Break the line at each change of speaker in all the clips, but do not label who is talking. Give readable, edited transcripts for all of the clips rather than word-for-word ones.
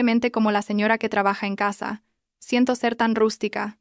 Simplemente como la señora que trabaja en casa. Siento ser tan rústica.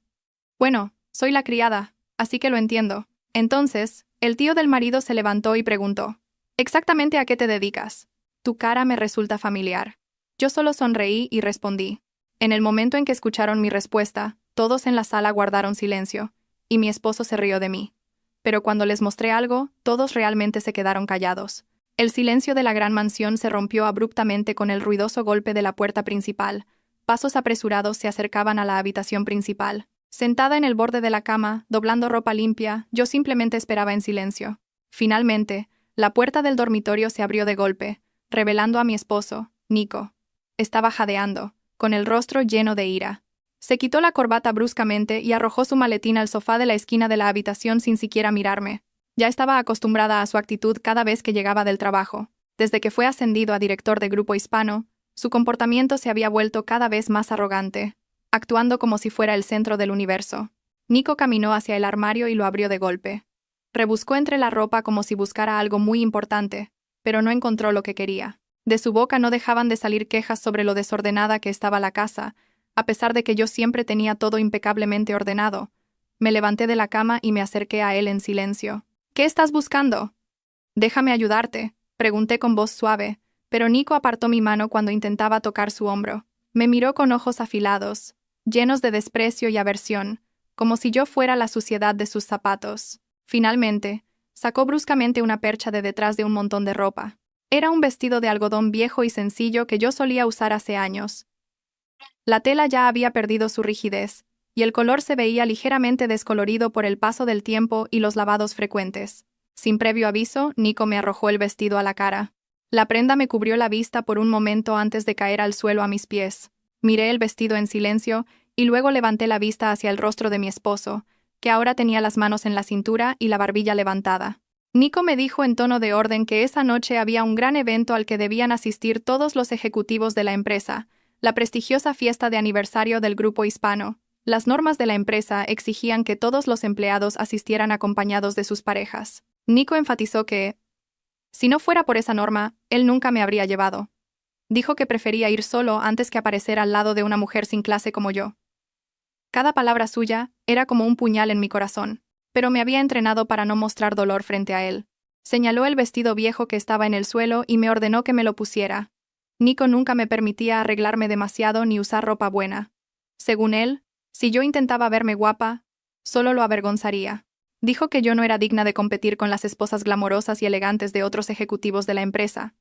Bueno, soy la criada, así que lo entiendo. Entonces, el tío del marido se levantó y preguntó: ¿Exactamente a qué te dedicas? Tu cara me resulta familiar. Yo solo sonreí y respondí. En el momento en que escucharon mi respuesta, todos en la sala guardaron silencio, y mi esposo se rió de mí. Pero cuando les mostré algo, todos realmente se quedaron callados. El silencio de la gran mansión se rompió abruptamente con el ruidoso golpe de la puerta principal. Pasos apresurados se acercaban a la habitación principal. Sentada en el borde de la cama, doblando ropa limpia, yo simplemente esperaba en silencio. Finalmente, la puerta del dormitorio se abrió de golpe, revelando a mi esposo, Nico. Estaba jadeando, con el rostro lleno de ira. Se quitó la corbata bruscamente y arrojó su maletín al sofá de la esquina de la habitación sin siquiera mirarme. Ya estaba acostumbrada a su actitud cada vez que llegaba del trabajo. Desde que fue ascendido a director de Grupo Hispano, su comportamiento se había vuelto cada vez más arrogante, actuando como si fuera el centro del universo. Nico caminó hacia el armario y lo abrió de golpe. Rebuscó entre la ropa como si buscara algo muy importante, pero no encontró lo que quería. De su boca no dejaban de salir quejas sobre lo desordenada que estaba la casa, a pesar de que yo siempre tenía todo impecablemente ordenado. Me levanté de la cama y me acerqué a él en silencio. ¿Qué estás buscando? Déjame ayudarte, pregunté con voz suave, pero Nico apartó mi mano cuando intentaba tocar su hombro. Me miró con ojos afilados, llenos de desprecio y aversión, como si yo fuera la suciedad de sus zapatos. Finalmente, sacó bruscamente una percha de detrás de un montón de ropa. Era un vestido de algodón viejo y sencillo que yo solía usar hace años. La tela ya había perdido su rigidez, y el color se veía ligeramente descolorido por el paso del tiempo y los lavados frecuentes. Sin previo aviso, Nico me arrojó el vestido a la cara. La prenda me cubrió la vista por un momento antes de caer al suelo a mis pies. Miré el vestido en silencio, y luego levanté la vista hacia el rostro de mi esposo, que ahora tenía las manos en la cintura y la barbilla levantada. Nico me dijo en tono de orden que esa noche había un gran evento al que debían asistir todos los ejecutivos de la empresa, la prestigiosa fiesta de aniversario del Grupo Hispano. Las normas de la empresa exigían que todos los empleados asistieran acompañados de sus parejas. Nico enfatizó que, si no fuera por esa norma, él nunca me habría llevado. Dijo que prefería ir solo antes que aparecer al lado de una mujer sin clase como yo. Cada palabra suya era como un puñal en mi corazón, pero me había entrenado para no mostrar dolor frente a él. Señaló el vestido viejo que estaba en el suelo y me ordenó que me lo pusiera. Nico nunca me permitía arreglarme demasiado ni usar ropa buena. Según él, si yo intentaba verme guapa, solo lo avergonzaría. Dijo que yo no era digna de competir con las esposas glamorosas y elegantes de otros ejecutivos de la empresa.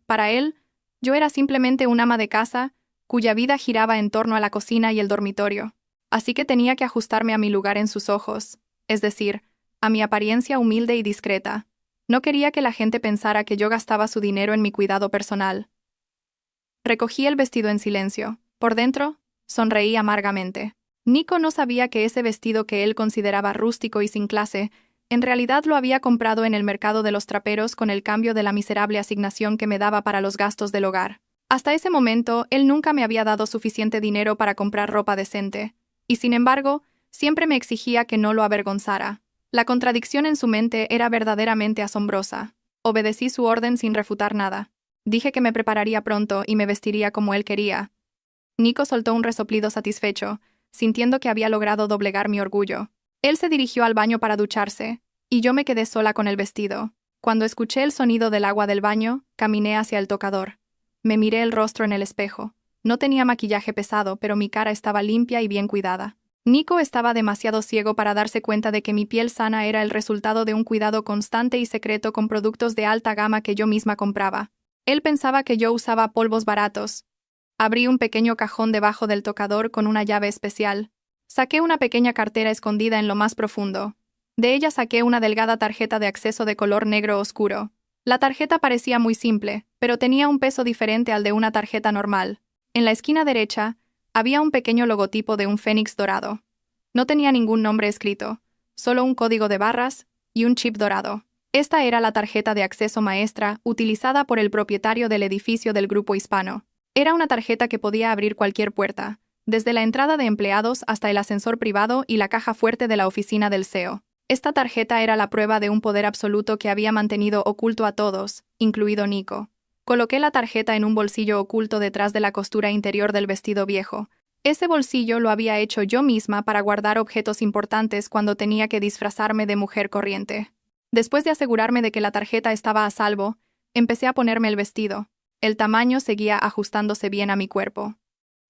Para él, yo era simplemente un ama de casa, cuya vida giraba en torno a la cocina y el dormitorio. Así que tenía que ajustarme a mi lugar en sus ojos, es decir, a mi apariencia humilde y discreta. No quería que la gente pensara que yo gastaba su dinero en mi cuidado personal. Recogí el vestido en silencio. Por dentro, sonreí amargamente. Nico no sabía que ese vestido que él consideraba rústico y sin clase, en realidad lo había comprado en el mercado de los traperos con el cambio de la miserable asignación que me daba para los gastos del hogar. Hasta ese momento, él nunca me había dado suficiente dinero para comprar ropa decente, y sin embargo, siempre me exigía que no lo avergonzara. La contradicción en su mente era verdaderamente asombrosa. Obedecí su orden sin refutar nada. Dije que me prepararía pronto y me vestiría como él quería. Nico soltó un resoplido satisfecho, sintiendo que había logrado doblegar mi orgullo. Él se dirigió al baño para ducharse, y yo me quedé sola con el vestido. Cuando escuché el sonido del agua del baño, caminé hacia el tocador. Me miré el rostro en el espejo. No tenía maquillaje pesado, pero mi cara estaba limpia y bien cuidada. Nico estaba demasiado ciego para darse cuenta de que mi piel sana era el resultado de un cuidado constante y secreto con productos de alta gama que yo misma compraba. Él pensaba que yo usaba polvos baratos. Abrí un pequeño cajón debajo del tocador con una llave especial. Saqué una pequeña cartera escondida en lo más profundo. De ella saqué una delgada tarjeta de acceso de color negro oscuro. La tarjeta parecía muy simple, pero tenía un peso diferente al de una tarjeta normal. En la esquina derecha, había un pequeño logotipo de un fénix dorado. No tenía ningún nombre escrito, solo un código de barras y un chip dorado. Esta era la tarjeta de acceso maestra utilizada por el propietario del edificio del Grupo Hispano. Era una tarjeta que podía abrir cualquier puerta, desde la entrada de empleados hasta el ascensor privado y la caja fuerte de la oficina del CEO. Esta tarjeta era la prueba de un poder absoluto que había mantenido oculto a todos, incluido Nico. Coloqué la tarjeta en un bolsillo oculto detrás de la costura interior del vestido viejo. Ese bolsillo lo había hecho yo misma para guardar objetos importantes cuando tenía que disfrazarme de mujer corriente. Después de asegurarme de que la tarjeta estaba a salvo, empecé a ponerme el vestido. El tamaño seguía ajustándose bien a mi cuerpo.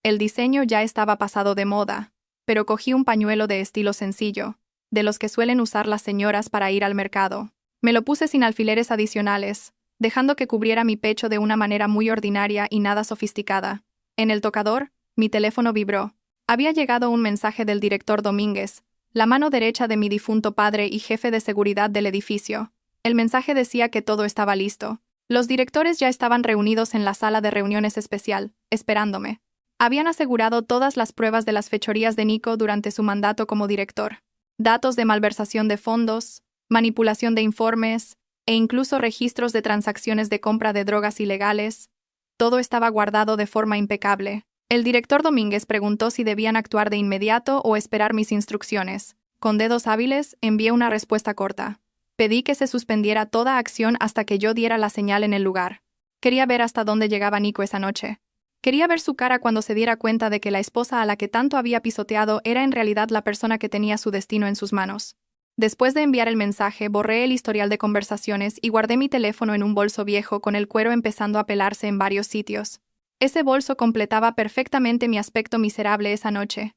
El diseño ya estaba pasado de moda, pero cogí un pañuelo de estilo sencillo, de los que suelen usar las señoras para ir al mercado. Me lo puse sin alfileres adicionales, dejando que cubriera mi pecho de una manera muy ordinaria y nada sofisticada. En el tocador, mi teléfono vibró. Había llegado un mensaje del director Domínguez, la mano derecha de mi difunto padre y jefe de seguridad del edificio. El mensaje decía que todo estaba listo. Los directores ya estaban reunidos en la sala de reuniones especial, esperándome. Habían asegurado todas las pruebas de las fechorías de Nico durante su mandato como director. Datos de malversación de fondos, manipulación de informes, e incluso registros de transacciones de compra de drogas ilegales. Todo estaba guardado de forma impecable. El director Domínguez preguntó si debían actuar de inmediato o esperar mis instrucciones. Con dedos hábiles, envié una respuesta corta. Pedí que se suspendiera toda acción hasta que yo diera la señal en el lugar. Quería ver hasta dónde llegaba Nico esa noche. Quería ver su cara cuando se diera cuenta de que la esposa a la que tanto había pisoteado era en realidad la persona que tenía su destino en sus manos. Después de enviar el mensaje, borré el historial de conversaciones y guardé mi teléfono en un bolso viejo con el cuero empezando a pelarse en varios sitios. Ese bolso completaba perfectamente mi aspecto miserable esa noche.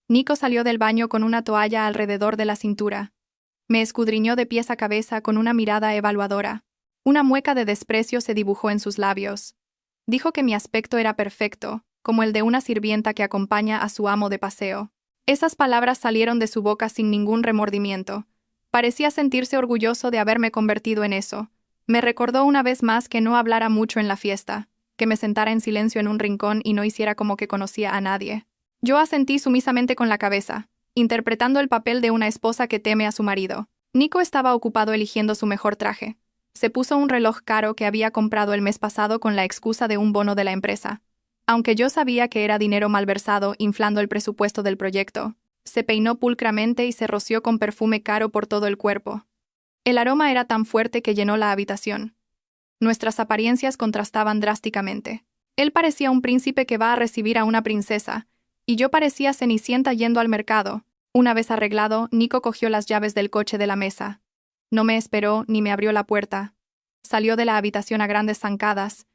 Nico salió del baño con una toalla alrededor de la cintura. Me escudriñó de pies a cabeza con una mirada evaluadora. Una mueca de desprecio se dibujó en sus labios. Dijo que mi aspecto era perfecto, como el de una sirvienta que acompaña a su amo de paseo. Esas palabras salieron de su boca sin ningún remordimiento. Parecía sentirse orgulloso de haberme convertido en eso. Me recordó una vez más que no hablara mucho en la fiesta, que me sentara en silencio en un rincón y no hiciera como que conocía a nadie. Yo asentí sumisamente con la cabeza, interpretando el papel de una esposa que teme a su marido. Nico estaba ocupado eligiendo su mejor traje. Se puso un reloj caro que había comprado el mes pasado con la excusa de un bono de la empresa. Aunque yo sabía que era dinero malversado inflando el presupuesto del proyecto, se peinó pulcramente y se roció con perfume caro por todo el cuerpo. El aroma era tan fuerte que llenó la habitación. Nuestras apariencias contrastaban drásticamente. Él parecía un príncipe que va a recibir a una princesa, y yo parecía Cenicienta yendo al mercado. Una vez arreglado, Nico cogió las llaves del coche de la mesa. No me esperó ni me abrió la puerta. Salió de la habitación a grandes zancadas,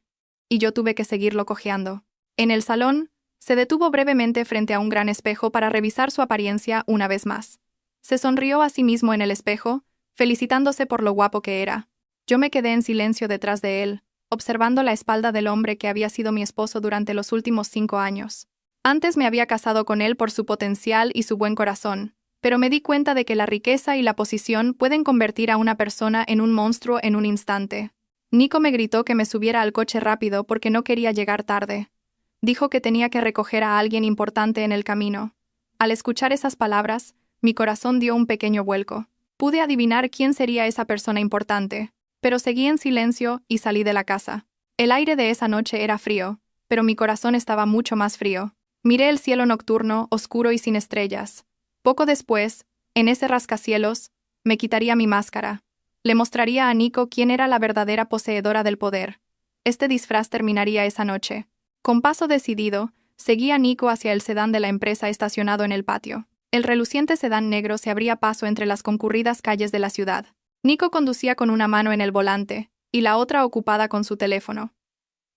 y yo tuve que seguirlo cojeando. En el salón, se detuvo brevemente frente a un gran espejo para revisar su apariencia una vez más. Se sonrió a sí mismo en el espejo, felicitándose por lo guapo que era. Yo me quedé en silencio detrás de él, observando la espalda del hombre que había sido mi esposo durante los últimos 5 años. Antes me había casado con él por su potencial y su buen corazón, pero me di cuenta de que la riqueza y la posición pueden convertir a una persona en un monstruo en un instante. Nico me gritó que me subiera al coche rápido porque no quería llegar tarde. Dijo que tenía que recoger a alguien importante en el camino. Al escuchar esas palabras, mi corazón dio un pequeño vuelco. Pude adivinar quién sería esa persona importante, pero seguí en silencio y salí de la casa. El aire de esa noche era frío, pero mi corazón estaba mucho más frío. Miré el cielo nocturno, oscuro y sin estrellas. Poco después, en ese rascacielos, me quitaría mi máscara. Le mostraría a Nico quién era la verdadera poseedora del poder. Este disfraz terminaría esa noche. Con paso decidido, seguí a Nico hacia el sedán de la empresa estacionado en el patio. El reluciente sedán negro se abría paso entre las concurridas calles de la ciudad. Nico conducía con una mano en el volante, y la otra ocupada con su teléfono.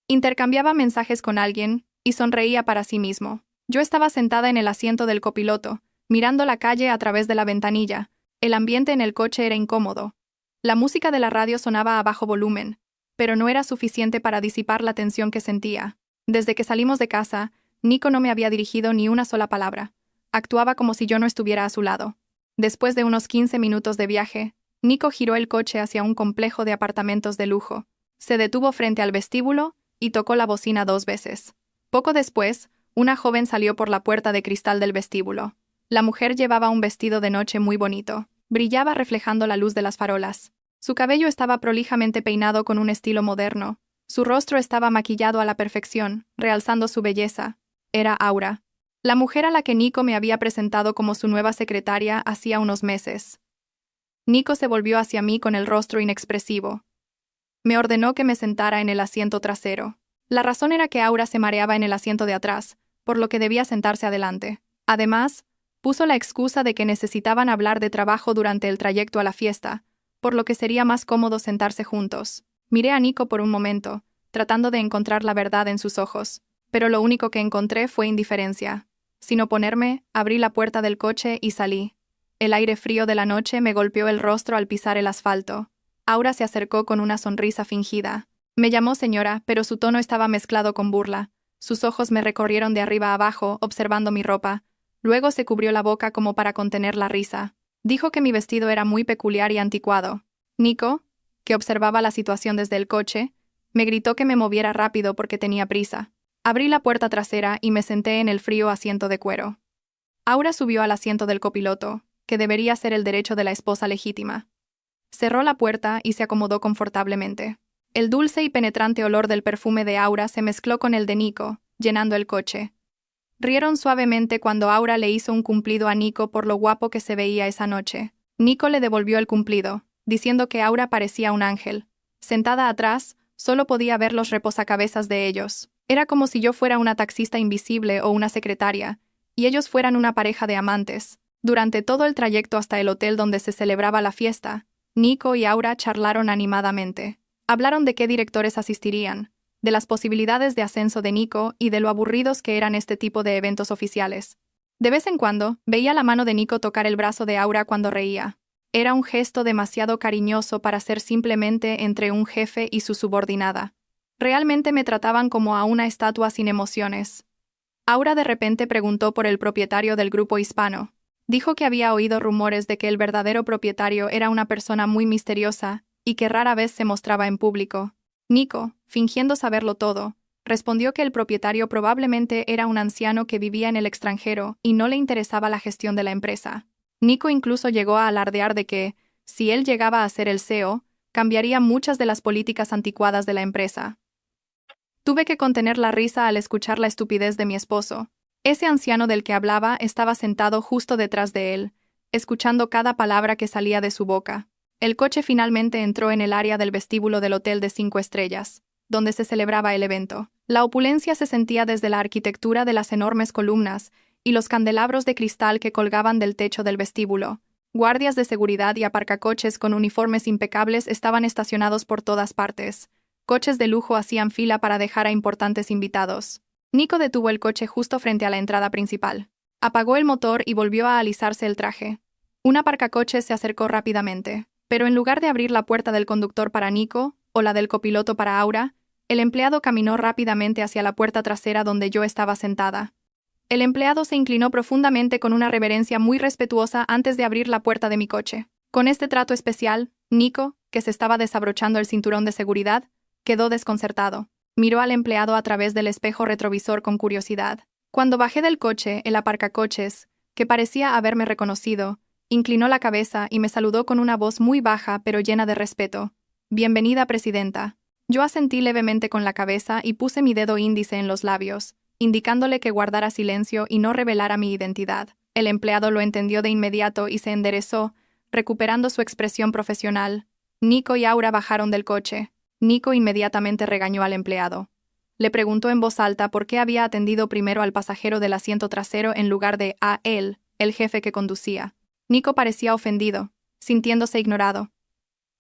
Intercambiaba mensajes con alguien, y sonreía para sí mismo. Yo estaba sentada en el asiento del copiloto, mirando la calle a través de la ventanilla. El ambiente en el coche era incómodo. La música de la radio sonaba a bajo volumen, pero no era suficiente para disipar la tensión que sentía. Desde que salimos de casa, Nico no me había dirigido ni una sola palabra. Actuaba como si yo no estuviera a su lado. Después de unos 15 minutos de viaje, Nico giró el coche hacia un complejo de apartamentos de lujo. Se detuvo frente al vestíbulo y tocó la bocina 2 veces. Poco después, una joven salió por la puerta de cristal del vestíbulo. La mujer llevaba un vestido de noche muy bonito. Brillaba reflejando la luz de las farolas. Su cabello estaba prolijamente peinado con un estilo moderno. Su rostro estaba maquillado a la perfección, realzando su belleza. Era Aura, la mujer a la que Nico me había presentado como su nueva secretaria hacía unos meses. Nico se volvió hacia mí con el rostro inexpresivo. Me ordenó que me sentara en el asiento trasero. La razón era que Aura se mareaba en el asiento de atrás, por lo que debía sentarse adelante. Además, puso la excusa de que necesitaban hablar de trabajo durante el trayecto a la fiesta, por lo que sería más cómodo sentarse juntos. Miré a Nico por un momento, tratando de encontrar la verdad en sus ojos, pero lo único que encontré fue indiferencia. Sin oponerme, abrí la puerta del coche y salí. El aire frío de la noche me golpeó el rostro al pisar el asfalto. Aura se acercó con una sonrisa fingida. Me llamó señora, pero su tono estaba mezclado con burla. Sus ojos me recorrieron de arriba a abajo, observando mi ropa. Luego se cubrió la boca como para contener la risa. Dijo que mi vestido era muy peculiar y anticuado. Nico, que observaba la situación desde el coche, me gritó que me moviera rápido porque tenía prisa. Abrí la puerta trasera y me senté en el frío asiento de cuero. Aura subió al asiento del copiloto, que debería ser el derecho de la esposa legítima. Cerró la puerta y se acomodó confortablemente. El dulce y penetrante olor del perfume de Aura se mezcló con el de Nico, llenando el coche. Rieron suavemente cuando Aura le hizo un cumplido a Nico por lo guapo que se veía esa noche. Nico le devolvió el cumplido, diciendo que Aura parecía un ángel. Sentada atrás, solo podía ver los reposacabezas de ellos. Era como si yo fuera una taxista invisible o una secretaria, y ellos fueran una pareja de amantes. Durante todo el trayecto hasta el hotel donde se celebraba la fiesta, Nico y Aura charlaron animadamente. Hablaron de qué directores asistirían, de las posibilidades de ascenso de Nico y de lo aburridos que eran este tipo de eventos oficiales. De vez en cuando, veía la mano de Nico tocar el brazo de Aura cuando reía. Era un gesto demasiado cariñoso para ser simplemente entre un jefe y su subordinada. Realmente me trataban como a una estatua sin emociones. Aura de repente preguntó por el propietario del grupo hispano. Dijo que había oído rumores de que el verdadero propietario era una persona muy misteriosa y que rara vez se mostraba en público. Nico, fingiendo saberlo todo, respondió que el propietario probablemente era un anciano que vivía en el extranjero y no le interesaba la gestión de la empresa. Nico incluso llegó a alardear de que, si él llegaba a ser el CEO, cambiaría muchas de las políticas anticuadas de la empresa. Tuve que contener la risa al escuchar la estupidez de mi esposo. Ese anciano del que hablaba estaba sentado justo detrás de él, escuchando cada palabra que salía de su boca. El coche finalmente entró en el área del vestíbulo del Hotel de 5 estrellas, donde se celebraba el evento. La opulencia se sentía desde la arquitectura de las enormes columnas y los candelabros de cristal que colgaban del techo del vestíbulo. Guardias de seguridad y aparcacoches con uniformes impecables estaban estacionados por todas partes. Coches de lujo hacían fila para dejar a importantes invitados. Nico detuvo el coche justo frente a la entrada principal. Apagó el motor y volvió a alisarse el traje. Un aparcacoches se acercó rápidamente, pero en lugar de abrir la puerta del conductor para Nico, o la del copiloto para Aura, el empleado caminó rápidamente hacia la puerta trasera donde yo estaba sentada. El empleado se inclinó profundamente con una reverencia muy respetuosa antes de abrir la puerta de mi coche. Con este trato especial, Nico, que se estaba desabrochando el cinturón de seguridad, quedó desconcertado. Miró al empleado a través del espejo retrovisor con curiosidad. Cuando bajé del coche, el aparcacoches, que parecía haberme reconocido, inclinó la cabeza y me saludó con una voz muy baja pero llena de respeto. «Bienvenida, presidenta». Yo asentí levemente con la cabeza y puse mi dedo índice en los labios, indicándole que guardara silencio y no revelara mi identidad. El empleado lo entendió de inmediato y se enderezó, recuperando su expresión profesional. Nico y Aura bajaron del coche. Nico inmediatamente regañó al empleado. Le preguntó en voz alta por qué había atendido primero al pasajero del asiento trasero en lugar de a él, el jefe que conducía. Nico parecía ofendido, sintiéndose ignorado.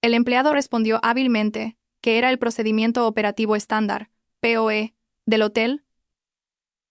El empleado respondió hábilmente que era el procedimiento operativo estándar, POE, del hotel.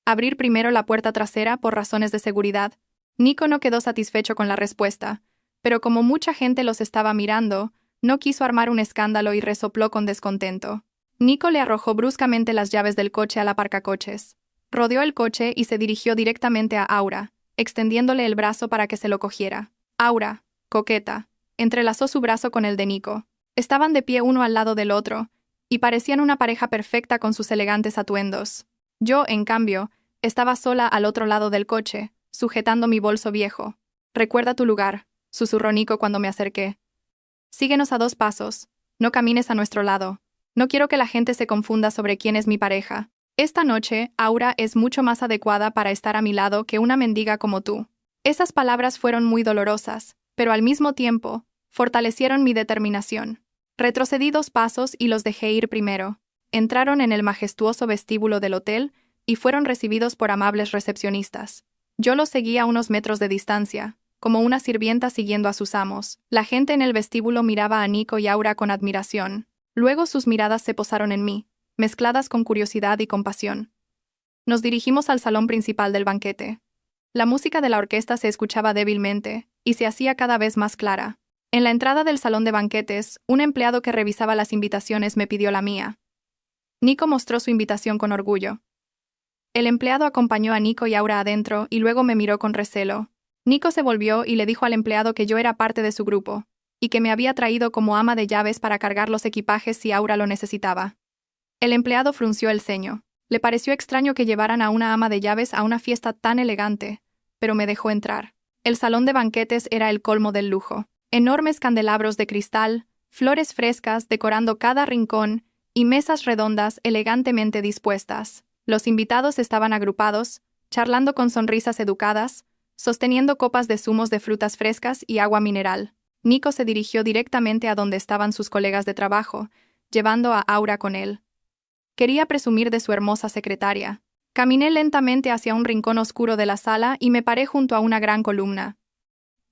Abrir primero la puerta trasera por razones de seguridad. Nico no quedó satisfecho con la respuesta, pero como mucha gente los estaba mirando, no quiso armar un escándalo y resopló con descontento. Nico le arrojó bruscamente las llaves del coche al aparcacoches. Rodeó el coche y se dirigió directamente a Aura, extendiéndole el brazo para que se lo cogiera. Aura, coqueta, entrelazó su brazo con el de Nico. Estaban de pie uno al lado del otro, y parecían una pareja perfecta con sus elegantes atuendos. Yo, en cambio, estaba sola al otro lado del coche, sujetando mi bolso viejo. «Recuerda tu lugar», susurró Nico cuando me acerqué. «Síguenos a 2 pasos. No camines a nuestro lado. No quiero que la gente se confunda sobre quién es mi pareja. Esta noche, Aura es mucho más adecuada para estar a mi lado que una mendiga como tú». Esas palabras fueron muy dolorosas, pero al mismo tiempo, fortalecieron mi determinación. Retrocedí 2 pasos y los dejé ir primero. Entraron en el majestuoso vestíbulo del hotel y fueron recibidos por amables recepcionistas. Yo los seguí a unos metros de distancia, como una sirvienta siguiendo a sus amos. La gente en el vestíbulo miraba a Nico y Aura con admiración. Luego sus miradas se posaron en mí, mezcladas con curiosidad y compasión. Nos dirigimos al salón principal del banquete. La música de la orquesta se escuchaba débilmente y se hacía cada vez más clara. En la entrada del salón de banquetes, un empleado que revisaba las invitaciones me pidió la mía. Nico mostró su invitación con orgullo. El empleado acompañó a Nico y Aura adentro y luego me miró con recelo. Nico se volvió y le dijo al empleado que yo era parte de su grupo, y que me había traído como ama de llaves para cargar los equipajes si Aura lo necesitaba. El empleado frunció el ceño. Le pareció extraño que llevaran a una ama de llaves a una fiesta tan elegante, pero me dejó entrar. El salón de banquetes era el colmo del lujo. Enormes candelabros de cristal, flores frescas decorando cada rincón y mesas redondas elegantemente dispuestas. Los invitados estaban agrupados, charlando con sonrisas educadas, sosteniendo copas de zumos de frutas frescas y agua mineral. Nico se dirigió directamente a donde estaban sus colegas de trabajo, llevando a Aura con él. Quería presumir de su hermosa secretaria. Caminé lentamente hacia un rincón oscuro de la sala y me paré junto a una gran columna.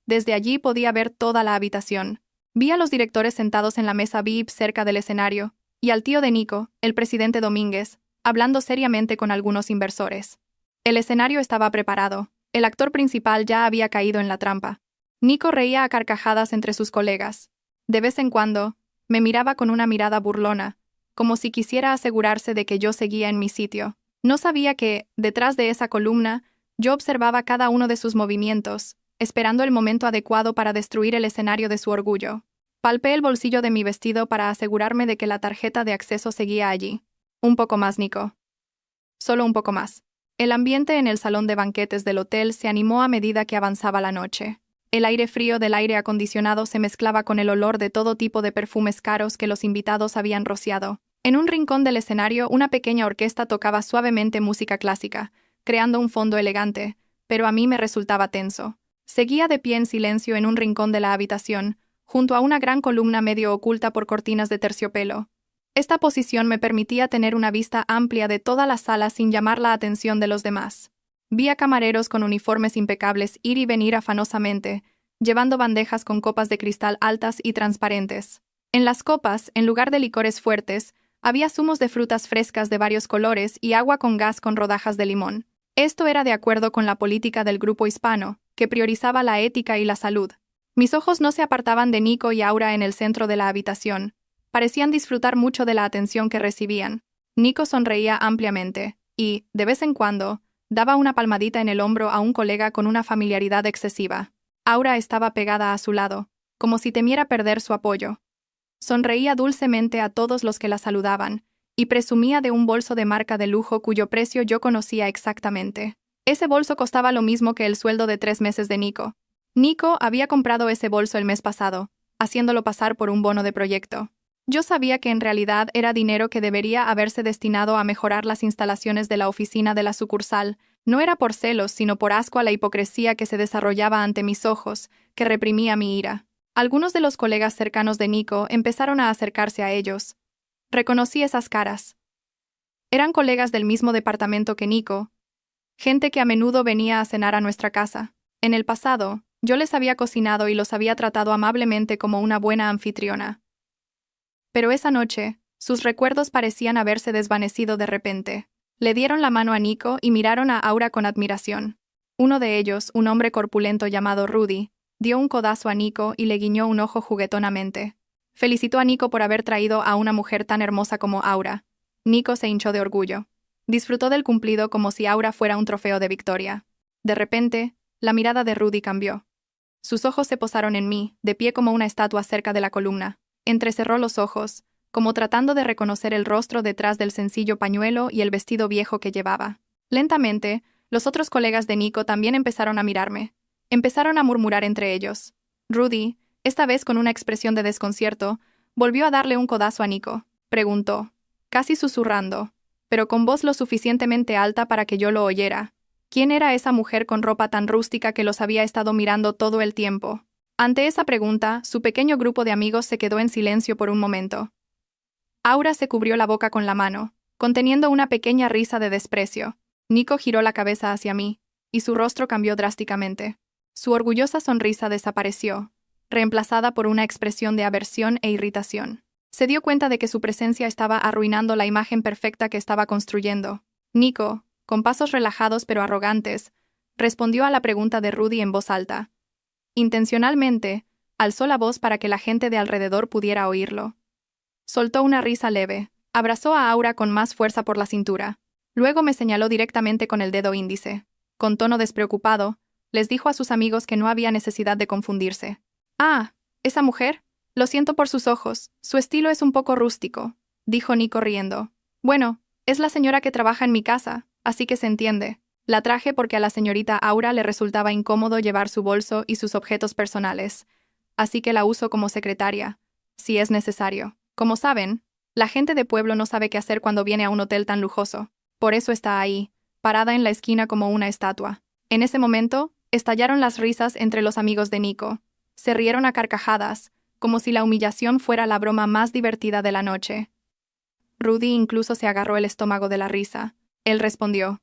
Desde allí podía ver toda la habitación. Vi a los directores sentados en la mesa VIP cerca del escenario, y al tío de Nico, el presidente Domínguez, hablando seriamente con algunos inversores. El escenario estaba preparado. El actor principal ya había caído en la trampa. Nico reía a carcajadas entre sus colegas. De vez en cuando, me miraba con una mirada burlona, como si quisiera asegurarse de que yo seguía en mi sitio. No sabía que, detrás de esa columna, yo observaba cada uno de sus movimientos, esperando el momento adecuado para destruir el escenario de su orgullo. Palpé el bolsillo de mi vestido para asegurarme de que la tarjeta de acceso seguía allí. Un poco más, Nico. Solo un poco más. El ambiente en el salón de banquetes del hotel se animó a medida que avanzaba la noche. El aire frío del aire acondicionado se mezclaba con el olor de todo tipo de perfumes caros que los invitados habían rociado. En un rincón del escenario, una pequeña orquesta tocaba suavemente música clásica, creando un fondo elegante, pero a mí me resultaba tenso. Seguía de pie en silencio en un rincón de la habitación, junto a una gran columna medio oculta por cortinas de terciopelo. Esta posición me permitía tener una vista amplia de toda la sala sin llamar la atención de los demás. Vi a camareros con uniformes impecables ir y venir afanosamente, llevando bandejas con copas de cristal altas y transparentes. En las copas, en lugar de licores fuertes, había zumos de frutas frescas de varios colores y agua con gas con rodajas de limón. Esto era de acuerdo con la política del grupo hispano, que priorizaba la ética y la salud. Mis ojos no se apartaban de Nico y Aura en el centro de la habitación. Parecían disfrutar mucho de la atención que recibían. Nico sonreía ampliamente y, de vez en cuando, daba una palmadita en el hombro a un colega con una familiaridad excesiva. Aura estaba pegada a su lado, como si temiera perder su apoyo. Sonreía dulcemente a todos los que la saludaban, y presumía de un bolso de marca de lujo cuyo precio yo conocía exactamente. Ese bolso costaba lo mismo que el sueldo de 3 meses de Nico. Nico había comprado ese bolso el mes pasado, haciéndolo pasar por un bono de proyecto. Yo sabía que en realidad era dinero que debería haberse destinado a mejorar las instalaciones de la oficina de la sucursal. No era por celos, sino por asco a la hipocresía que se desarrollaba ante mis ojos, que reprimía mi ira. Algunos de los colegas cercanos de Nico empezaron a acercarse a ellos. Reconocí esas caras. Eran colegas del mismo departamento que Nico, gente que a menudo venía a cenar a nuestra casa. En el pasado, yo les había cocinado y los había tratado amablemente como una buena anfitriona. Pero esa noche, sus recuerdos parecían haberse desvanecido de repente. Le dieron la mano a Nico y miraron a Aura con admiración. Uno de ellos, un hombre corpulento llamado Rudy, dio un codazo a Nico y le guiñó un ojo juguetonamente. Felicitó a Nico por haber traído a una mujer tan hermosa como Aura. Nico se hinchó de orgullo. Disfrutó del cumplido como si Aura fuera un trofeo de victoria. De repente, la mirada de Rudy cambió. Sus ojos se posaron en mí, de pie como una estatua cerca de la columna. Entrecerró los ojos, como tratando de reconocer el rostro detrás del sencillo pañuelo y el vestido viejo que llevaba. Lentamente, los otros colegas de Nico también empezaron a mirarme. Empezaron a murmurar entre ellos. Rudy, esta vez con una expresión de desconcierto, volvió a darle un codazo a Nico. Preguntó, casi susurrando, pero con voz lo suficientemente alta para que yo lo oyera. ¿Quién era esa mujer con ropa tan rústica que los había estado mirando todo el tiempo? Ante esa pregunta, su pequeño grupo de amigos se quedó en silencio por un momento. Aura se cubrió la boca con la mano, conteniendo una pequeña risa de desprecio. Nico giró la cabeza hacia mí, y su rostro cambió drásticamente. Su orgullosa sonrisa desapareció, reemplazada por una expresión de aversión e irritación. Se dio cuenta de que su presencia estaba arruinando la imagen perfecta que estaba construyendo. Nico, con pasos relajados pero arrogantes, respondió a la pregunta de Rudy en voz alta. Intencionalmente, alzó la voz para que la gente de alrededor pudiera oírlo. Soltó una risa leve, abrazó a Aura con más fuerza por la cintura. Luego me señaló directamente con el dedo índice. Con tono despreocupado, les dijo a sus amigos que no había necesidad de confundirse. «Ah, ¿esa mujer? Lo siento por sus ojos, su estilo es un poco rústico», dijo Nico riendo. «Bueno, es la señora que trabaja en mi casa, así que se entiende. La traje porque a la señorita Aura le resultaba incómodo llevar su bolso y sus objetos personales, así que la uso como secretaria, si es necesario. Como saben, la gente de pueblo no sabe qué hacer cuando viene a un hotel tan lujoso. Por eso está ahí, parada en la esquina como una estatua». En ese momento, estallaron las risas entre los amigos de Nico. Se rieron a carcajadas, como si la humillación fuera la broma más divertida de la noche. Rudy incluso se agarró el estómago de la risa. Él respondió.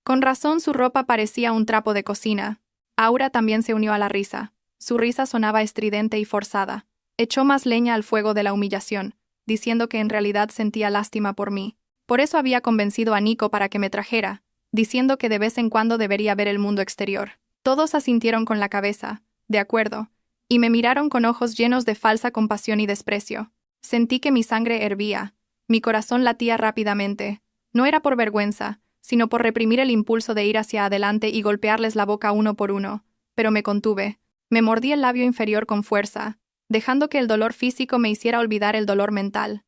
Con razón su ropa parecía un trapo de cocina. Aura también se unió a la risa. Su risa sonaba estridente y forzada. Echó más leña al fuego de la humillación, diciendo que en realidad sentía lástima por mí. Por eso había convencido a Nico para que me trajera, diciendo que de vez en cuando debería ver el mundo exterior. Todos asintieron con la cabeza, de acuerdo, y me miraron con ojos llenos de falsa compasión y desprecio. Sentí que mi sangre hervía, mi corazón latía rápidamente. No era por vergüenza, sino por reprimir el impulso de ir hacia adelante y golpearles la boca uno por uno, pero me contuve. Me mordí el labio inferior con fuerza, dejando que el dolor físico me hiciera olvidar el dolor mental.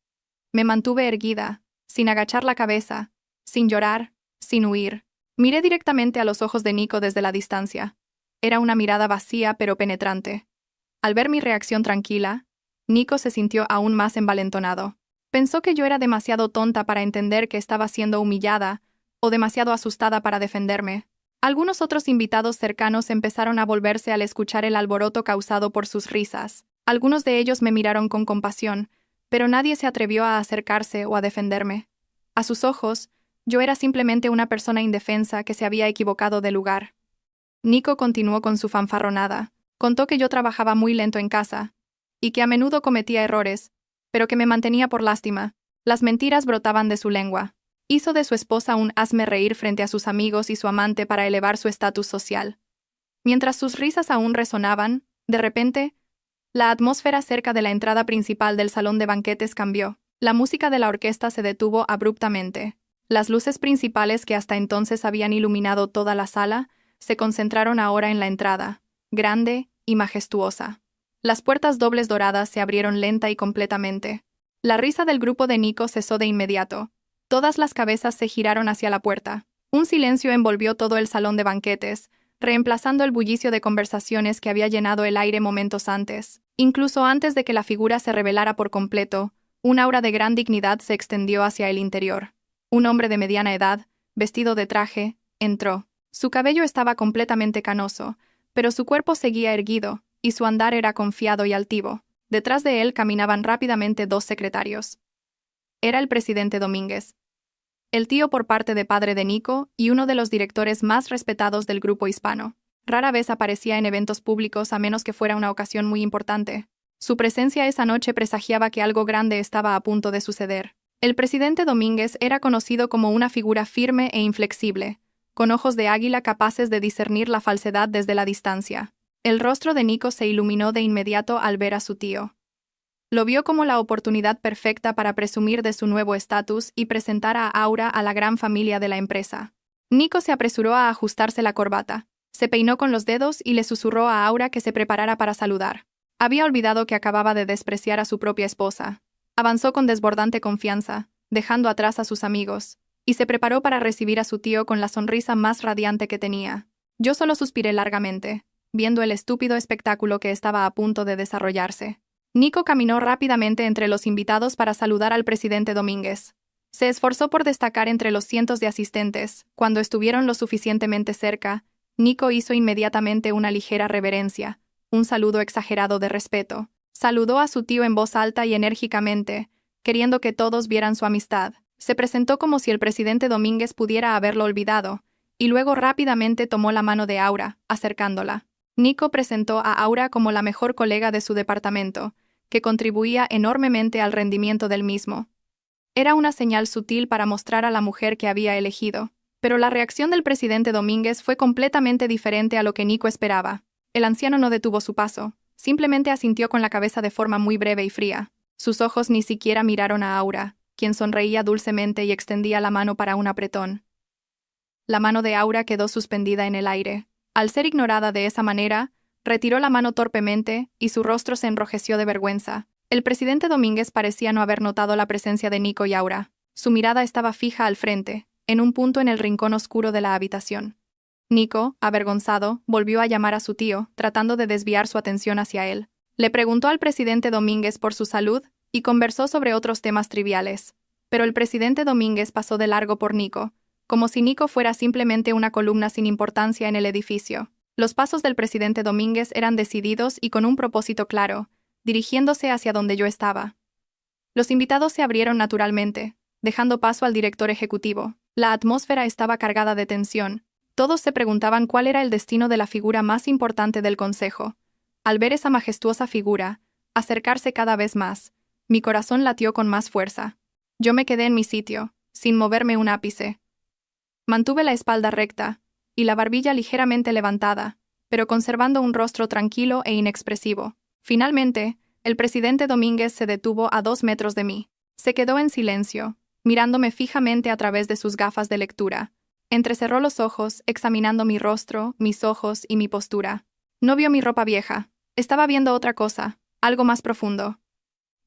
Me mantuve erguida, sin agachar la cabeza, sin llorar, sin huir. Miré directamente a los ojos de Nico desde la distancia. Era una mirada vacía pero penetrante. Al ver mi reacción tranquila, Nico se sintió aún más envalentonado. Pensó que yo era demasiado tonta para entender que estaba siendo humillada o demasiado asustada para defenderme. Algunos otros invitados cercanos empezaron a volverse al escuchar el alboroto causado por sus risas. Algunos de ellos me miraron con compasión, pero nadie se atrevió a acercarse o a defenderme. A sus ojos, yo era simplemente una persona indefensa que se había equivocado de lugar. Nico continuó con su fanfarronada. Contó que yo trabajaba muy lento en casa, y que a menudo cometía errores, pero que me mantenía por lástima. Las mentiras brotaban de su lengua. Hizo de su esposa un hazme reír frente a sus amigos y su amante para elevar su estatus social. Mientras sus risas aún resonaban, de repente, la atmósfera cerca de la entrada principal del salón de banquetes cambió. La música de la orquesta se detuvo abruptamente. Las luces principales que hasta entonces habían iluminado toda la sala se concentraron ahora en la entrada, grande y majestuosa. Las puertas dobles doradas se abrieron lenta y completamente. La risa del grupo de Nico cesó de inmediato. Todas las cabezas se giraron hacia la puerta. Un silencio envolvió todo el salón de banquetes, reemplazando el bullicio de conversaciones que había llenado el aire momentos antes. Incluso antes de que la figura se revelara por completo, un aura de gran dignidad se extendió hacia el interior. Un hombre de mediana edad, vestido de traje, entró. Su cabello estaba completamente canoso, pero su cuerpo seguía erguido, y su andar era confiado y altivo. Detrás de él caminaban rápidamente dos secretarios. Era el presidente Domínguez, el tío por parte de padre de Nico y uno de los directores más respetados del grupo hispano. Rara vez aparecía en eventos públicos a menos que fuera una ocasión muy importante. Su presencia esa noche presagiaba que algo grande estaba a punto de suceder. El presidente Domínguez era conocido como una figura firme e inflexible, con ojos de águila capaces de discernir la falsedad desde la distancia. El rostro de Nico se iluminó de inmediato al ver a su tío. Lo vio como la oportunidad perfecta para presumir de su nuevo estatus y presentar a Aura a la gran familia de la empresa. Nico se apresuró a ajustarse la corbata, se peinó con los dedos y le susurró a Aura que se preparara para saludar. Había olvidado que acababa de despreciar a su propia esposa. Avanzó con desbordante confianza, dejando atrás a sus amigos, y se preparó para recibir a su tío con la sonrisa más radiante que tenía. Yo solo suspiré largamente, viendo el estúpido espectáculo que estaba a punto de desarrollarse. Nico caminó rápidamente entre los invitados para saludar al presidente Domínguez. Se esforzó por destacar entre los cientos de asistentes. Cuando estuvieron lo suficientemente cerca, Nico hizo inmediatamente una ligera reverencia, un saludo exagerado de respeto. Saludó a su tío en voz alta y enérgicamente, queriendo que todos vieran su amistad. Se presentó como si el presidente Domínguez pudiera haberlo olvidado, y luego rápidamente tomó la mano de Aura, acercándola. Nico presentó a Aura como la mejor colega de su departamento, que contribuía enormemente al rendimiento del mismo. Era una señal sutil para mostrar a la mujer que había elegido. Pero la reacción del presidente Domínguez fue completamente diferente a lo que Nico esperaba. El anciano no detuvo su paso, simplemente asintió con la cabeza de forma muy breve y fría. Sus ojos ni siquiera miraron a Aura, quien sonreía dulcemente y extendía la mano para un apretón. La mano de Aura quedó suspendida en el aire. Al ser ignorada de esa manera, retiró la mano torpemente y su rostro se enrojeció de vergüenza. El presidente Domínguez parecía no haber notado la presencia de Nico y Aura. Su mirada estaba fija al frente, en un punto en el rincón oscuro de la habitación. Nico, avergonzado, volvió a llamar a su tío, tratando de desviar su atención hacia él. Le preguntó al presidente Domínguez por su salud y conversó sobre otros temas triviales. Pero el presidente Domínguez pasó de largo por Nico, como si Nico fuera simplemente una columna sin importancia en el edificio. Los pasos del presidente Domínguez eran decididos y con un propósito claro, dirigiéndose hacia donde yo estaba. Los invitados se abrieron naturalmente, dejando paso al director ejecutivo. La atmósfera estaba cargada de tensión. Todos se preguntaban cuál era el destino de la figura más importante del consejo. Al ver esa majestuosa figura acercarse cada vez más, mi corazón latió con más fuerza. Yo me quedé en mi sitio, sin moverme un ápice. Mantuve la espalda recta y la barbilla ligeramente levantada, pero conservando un rostro tranquilo e inexpresivo. Finalmente, el presidente Domínguez se detuvo a 2 metros de mí. Se quedó en silencio, mirándome fijamente a través de sus gafas de lectura. Entrecerró los ojos, examinando mi rostro, mis ojos y mi postura. No vio mi ropa vieja. Estaba viendo otra cosa, algo más profundo.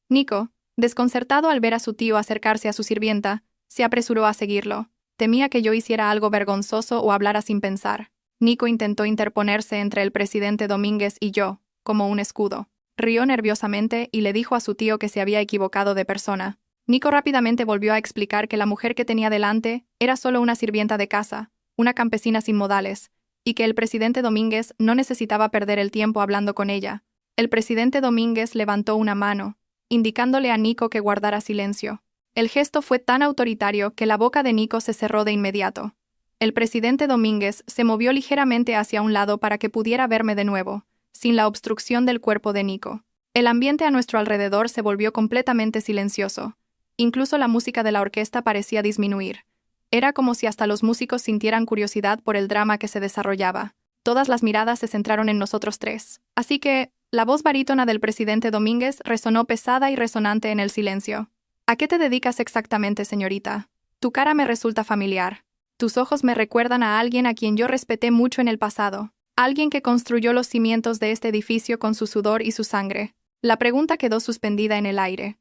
Nico, desconcertado al ver a su tío acercarse a su sirvienta, se apresuró a seguirlo. Temía que yo hiciera algo vergonzoso o hablara sin pensar. Nico intentó interponerse entre el presidente Domínguez y yo, como un escudo. Rió nerviosamente y le dijo a su tío que se había equivocado de persona. Nico rápidamente volvió a explicar que la mujer que tenía delante era solo una sirvienta de casa, una campesina sin modales, y que el presidente Domínguez no necesitaba perder el tiempo hablando con ella. El presidente Domínguez levantó una mano, indicándole a Nico que guardara silencio. El gesto fue tan autoritario que la boca de Nico se cerró de inmediato. El presidente Domínguez se movió ligeramente hacia un lado para que pudiera verme de nuevo, sin la obstrucción del cuerpo de Nico. El ambiente a nuestro alrededor se volvió completamente silencioso. Incluso la música de la orquesta parecía disminuir. Era como si hasta los músicos sintieran curiosidad por el drama que se desarrollaba. Todas las miradas se centraron en nosotros tres. Así que, la voz barítona del presidente Domínguez resonó pesada y resonante en el silencio. ¿A qué te dedicas exactamente, señorita? Tu cara me resulta familiar. Tus ojos me recuerdan a alguien a quien yo respeté mucho en el pasado. Alguien que construyó los cimientos de este edificio con su sudor y su sangre. La pregunta quedó suspendida en el aire.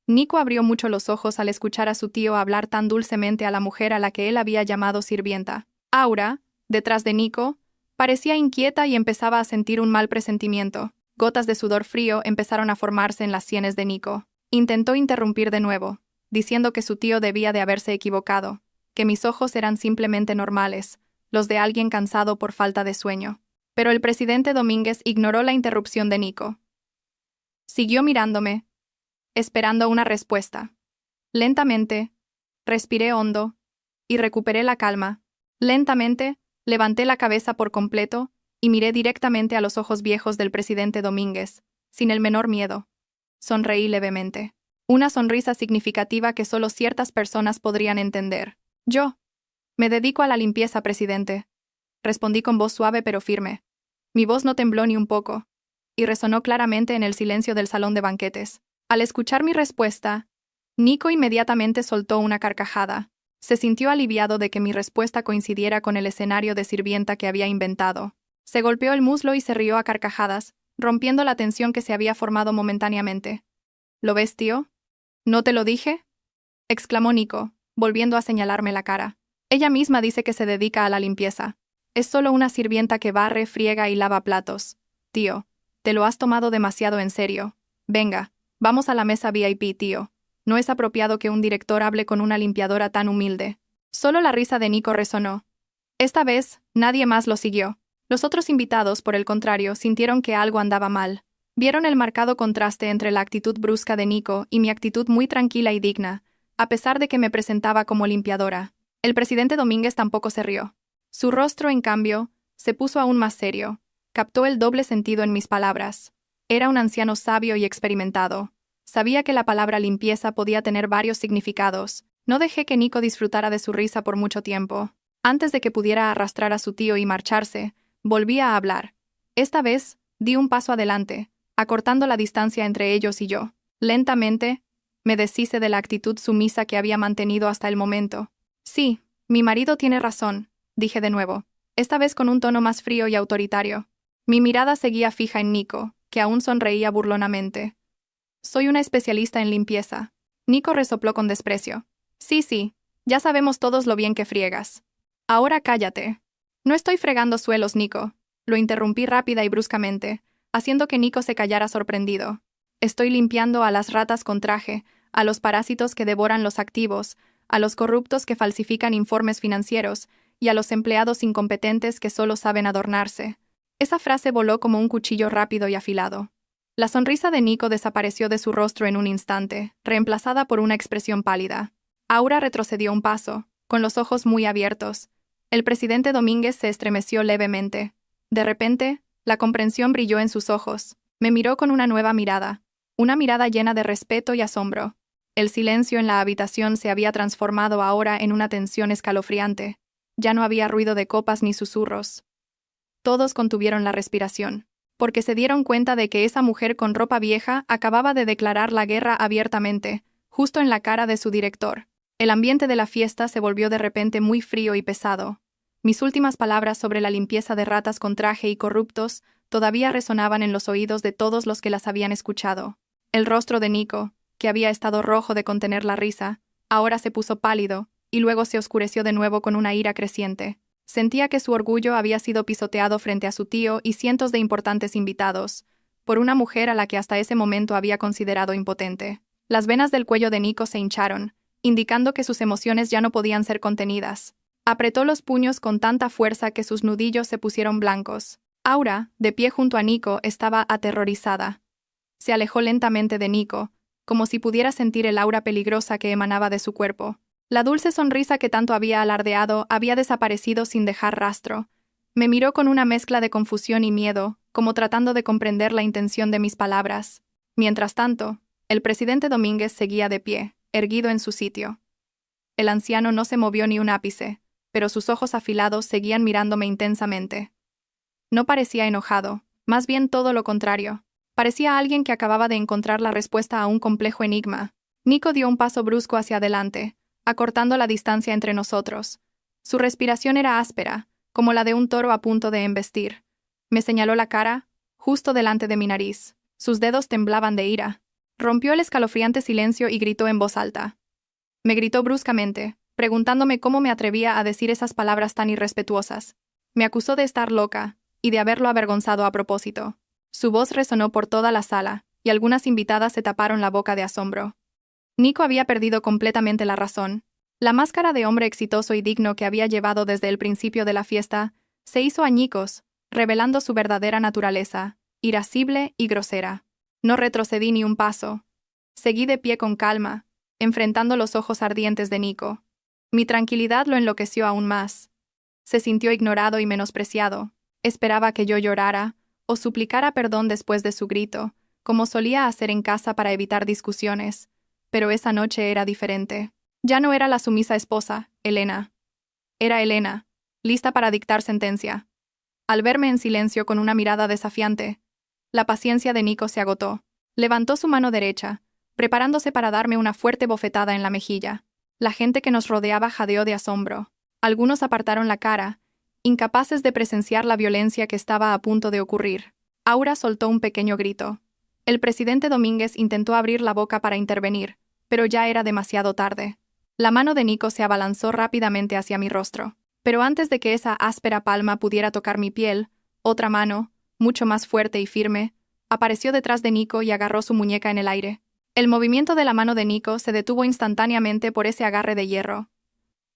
Nico abrió mucho los ojos al escuchar a su tío hablar tan dulcemente a la mujer a la que él había llamado sirvienta. Aura, detrás de Nico, parecía inquieta y empezaba a sentir un mal presentimiento. Gotas de sudor frío empezaron a formarse en las sienes de Nico. Intentó interrumpir de nuevo, diciendo que su tío debía de haberse equivocado, que mis ojos eran simplemente normales, los de alguien cansado por falta de sueño. Pero el presidente Domínguez ignoró la interrupción de Nico. Siguió mirándome, esperando una respuesta. Lentamente, respiré hondo y recuperé la calma. Lentamente, levanté la cabeza por completo y miré directamente a los ojos viejos del presidente Domínguez, sin el menor miedo. Sonreí levemente. Una sonrisa significativa que solo ciertas personas podrían entender. Yo me dedico a la limpieza, presidente. Respondí con voz suave pero firme. Mi voz no tembló ni un poco, y resonó claramente en el silencio del salón de banquetes. Al escuchar mi respuesta, Nico inmediatamente soltó una carcajada. Se sintió aliviado de que mi respuesta coincidiera con el escenario de sirvienta que había inventado. Se golpeó el muslo y se rió a carcajadas, rompiendo la tensión que se había formado momentáneamente. ¿Lo ves, tío? ¿No te lo dije?, exclamó Nico, volviendo a señalarme la cara. Ella misma dice que se dedica a la limpieza. Es solo una sirvienta que barre, friega y lava platos. Tío, te lo has tomado demasiado en serio. Venga, vamos a la mesa VIP, tío. No es apropiado que un director hable con una limpiadora tan humilde. Solo la risa de Nico resonó. Esta vez, nadie más lo siguió. Los otros invitados, por el contrario, sintieron que algo andaba mal. Vieron el marcado contraste entre la actitud brusca de Nico y mi actitud muy tranquila y digna, a pesar de que me presentaba como limpiadora. El presidente Domínguez tampoco se rió. Su rostro, en cambio, se puso aún más serio. Captó el doble sentido en mis palabras. Era un anciano sabio y experimentado. Sabía que la palabra limpieza podía tener varios significados. No dejé que Nico disfrutara de su risa por mucho tiempo. Antes de que pudiera arrastrar a su tío y marcharse, volví a hablar. Esta vez, di un paso adelante, acortando la distancia entre ellos y yo. Lentamente, me deshice de la actitud sumisa que había mantenido hasta el momento. Sí, mi marido tiene razón, dije de nuevo, esta vez con un tono más frío y autoritario. Mi mirada seguía fija en Nico, que aún sonreía burlonamente. Soy una especialista en limpieza. Nico resopló con desprecio. Sí, ya sabemos todos lo bien que friegas. Ahora cállate. No estoy fregando suelos, Nico. Lo interrumpí rápida y bruscamente, haciendo que Nico se callara sorprendido. Estoy limpiando a las ratas con traje, a los parásitos que devoran los activos, a los corruptos que falsifican informes financieros y a los empleados incompetentes que solo saben adornarse. Esa frase voló como un cuchillo rápido y afilado. La sonrisa de Nico desapareció de su rostro en un instante, reemplazada por una expresión pálida. Aura retrocedió un paso, con los ojos muy abiertos. El presidente Domínguez se estremeció levemente. De repente, la comprensión brilló en sus ojos. Me miró con una nueva mirada, una mirada llena de respeto y asombro. El silencio en la habitación se había transformado ahora en una tensión escalofriante. Ya no había ruido de copas ni susurros. Todos contuvieron la respiración, porque se dieron cuenta de que esa mujer con ropa vieja acababa de declarar la guerra abiertamente, justo en la cara de su director. El ambiente de la fiesta se volvió de repente muy frío y pesado. Mis últimas palabras sobre la limpieza de ratas con traje y corruptos todavía resonaban en los oídos de todos los que las habían escuchado. El rostro de Nico, que había estado rojo de contener la risa, ahora se puso pálido, y luego se oscureció de nuevo con una ira creciente. Sentía que su orgullo había sido pisoteado frente a su tío y cientos de importantes invitados, por una mujer a la que hasta ese momento había considerado impotente. Las venas del cuello de Nico se hincharon, indicando que sus emociones ya no podían ser contenidas. Apretó los puños con tanta fuerza que sus nudillos se pusieron blancos. Aura, de pie junto a Nico, estaba aterrorizada. Se alejó lentamente de Nico, como si pudiera sentir el aura peligrosa que emanaba de su cuerpo. La dulce sonrisa que tanto había alardeado había desaparecido sin dejar rastro. Me miró con una mezcla de confusión y miedo, como tratando de comprender la intención de mis palabras. Mientras tanto, el presidente Domínguez seguía de pie, erguido en su sitio. El anciano no se movió ni un ápice, pero sus ojos afilados seguían mirándome intensamente. No parecía enojado, más bien todo lo contrario. Parecía alguien que acababa de encontrar la respuesta a un complejo enigma. Nico dio un paso brusco hacia adelante, acortando la distancia entre nosotros. Su respiración era áspera, como la de un toro a punto de embestir. Me señaló la cara, justo delante de mi nariz. Sus dedos temblaban de ira. Rompió el escalofriante silencio y gritó en voz alta. Me gritó bruscamente, preguntándome cómo me atrevía a decir esas palabras tan irrespetuosas. Me acusó de estar loca, y de haberlo avergonzado a propósito. Su voz resonó por toda la sala, y algunas invitadas se taparon la boca de asombro. Nico había perdido completamente la razón. La máscara de hombre exitoso y digno que había llevado desde el principio de la fiesta se hizo añicos, revelando su verdadera naturaleza, irascible y grosera. No retrocedí ni un paso. Seguí de pie con calma, enfrentando los ojos ardientes de Nico. Mi tranquilidad lo enloqueció aún más. Se sintió ignorado y menospreciado. Esperaba que yo llorara o suplicara perdón después de su grito, como solía hacer en casa para evitar discusiones. Pero esa noche era diferente. Ya no era la sumisa esposa, Elena. Era Elena, lista para dictar sentencia. Al verme en silencio con una mirada desafiante, la paciencia de Nico se agotó. Levantó su mano derecha, preparándose para darme una fuerte bofetada en la mejilla. La gente que nos rodeaba jadeó de asombro. Algunos apartaron la cara, incapaces de presenciar la violencia que estaba a punto de ocurrir. Aura soltó un pequeño grito. El presidente Domínguez intentó abrir la boca para intervenir, pero ya era demasiado tarde. La mano de Nico se abalanzó rápidamente hacia mi rostro. Pero antes de que esa áspera palma pudiera tocar mi piel, otra mano, mucho más fuerte y firme, apareció detrás de Nico y agarró su muñeca en el aire. El movimiento de la mano de Nico se detuvo instantáneamente por ese agarre de hierro.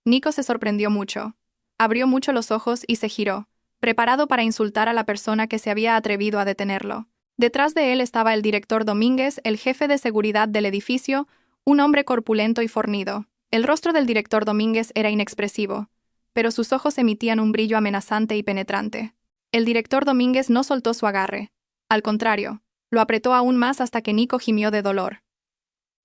Nico se sorprendió mucho. Abrió mucho los ojos y se giró, preparado para insultar a la persona que se había atrevido a detenerlo. Detrás de él estaba el director Domínguez, el jefe de seguridad del edificio, un hombre corpulento y fornido. El rostro del director Domínguez era inexpresivo, pero sus ojos emitían un brillo amenazante y penetrante. El director Domínguez no soltó su agarre. Al contrario, lo apretó aún más hasta que Nico gimió de dolor.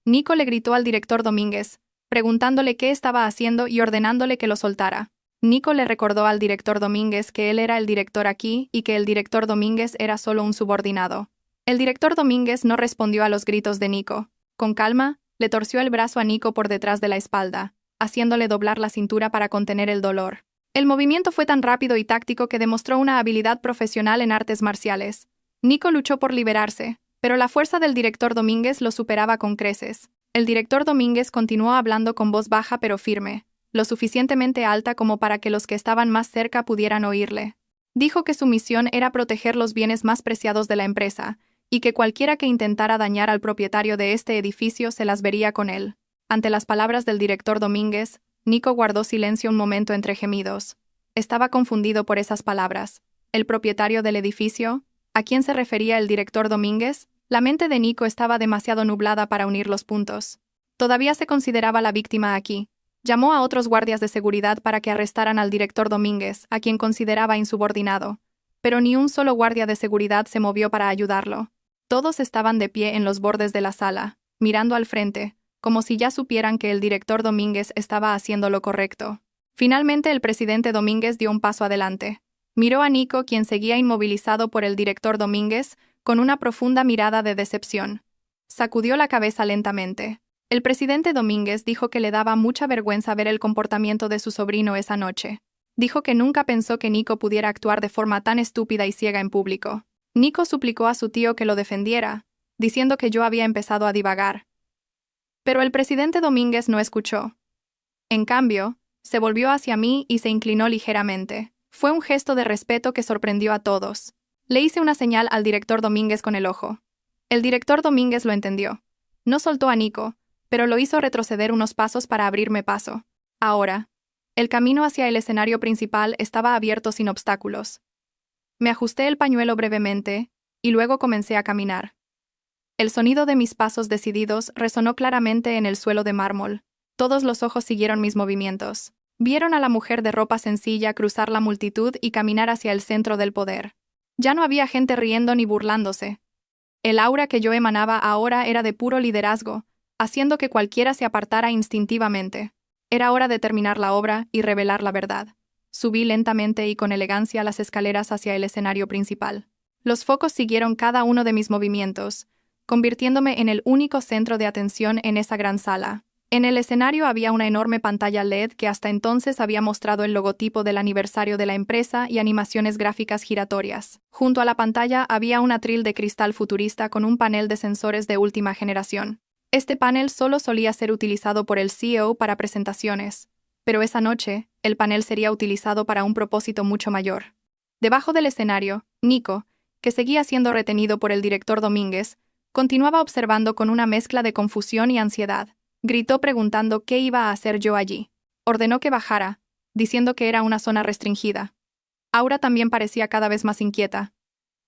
Nico le gritó al director Domínguez, preguntándole qué estaba haciendo y ordenándole que lo soltara. Nico le recordó al director Domínguez que él era el director aquí y que el director Domínguez era solo un subordinado. El director Domínguez no respondió a los gritos de Nico. Con calma, le torció el brazo a Nico por detrás de la espalda, haciéndole doblar la cintura para contener el dolor. El movimiento fue tan rápido y táctico que demostró una habilidad profesional en artes marciales. Nico luchó por liberarse, pero la fuerza del director Domínguez lo superaba con creces. El director Domínguez continuó hablando con voz baja pero firme, lo suficientemente alta como para que los que estaban más cerca pudieran oírle. Dijo que su misión era proteger los bienes más preciados de la empresa, y que cualquiera que intentara dañar al propietario de este edificio se las vería con él. Ante las palabras del director Domínguez, Nico guardó silencio un momento entre gemidos. Estaba confundido por esas palabras. ¿El propietario del edificio? ¿A quién se refería el director Domínguez? La mente de Nico estaba demasiado nublada para unir los puntos. Todavía se consideraba la víctima aquí. Llamó a otros guardias de seguridad para que arrestaran al director Domínguez, a quien consideraba insubordinado. Pero ni un solo guardia de seguridad se movió para ayudarlo. Todos estaban de pie en los bordes de la sala, mirando al frente, como si ya supieran que el director Domínguez estaba haciendo lo correcto. Finalmente el presidente Domínguez dio un paso adelante. Miró a Nico, quien seguía inmovilizado por el director Domínguez, con una profunda mirada de decepción. Sacudió la cabeza lentamente. El presidente Domínguez dijo que le daba mucha vergüenza ver el comportamiento de su sobrino esa noche. Dijo que nunca pensó que Nico pudiera actuar de forma tan estúpida y ciega en público. Nico suplicó a su tío que lo defendiera, diciendo que yo había empezado a divagar. Pero el presidente Domínguez no escuchó. En cambio, se volvió hacia mí y se inclinó ligeramente. Fue un gesto de respeto que sorprendió a todos. Le hice una señal al director Domínguez con el ojo. El director Domínguez lo entendió. No soltó a Nico, pero lo hizo retroceder unos pasos para abrirme paso. Ahora, el camino hacia el escenario principal estaba abierto sin obstáculos. Me ajusté el pañuelo brevemente, y luego comencé a caminar. El sonido de mis pasos decididos resonó claramente en el suelo de mármol. Todos los ojos siguieron mis movimientos. Vieron a la mujer de ropa sencilla cruzar la multitud y caminar hacia el centro del poder. Ya no había gente riendo ni burlándose. El aura que yo emanaba ahora era de puro liderazgo, haciendo que cualquiera se apartara instintivamente. Era hora de terminar la obra y revelar la verdad. Subí lentamente y con elegancia las escaleras hacia el escenario principal. Los focos siguieron cada uno de mis movimientos, convirtiéndome en el único centro de atención en esa gran sala. En el escenario había una enorme pantalla LED que hasta entonces había mostrado el logotipo del aniversario de la empresa y animaciones gráficas giratorias. Junto a la pantalla había un atril de cristal futurista con un panel de sensores de última generación. Este panel solo solía ser utilizado por el CEO para presentaciones, pero esa noche, el panel sería utilizado para un propósito mucho mayor. Debajo del escenario, Nico, que seguía siendo retenido por el director Domínguez, continuaba observando con una mezcla de confusión y ansiedad. Gritó preguntando qué iba a hacer yo allí. Ordenó que bajara, diciendo que era una zona restringida. Aura también parecía cada vez más inquieta.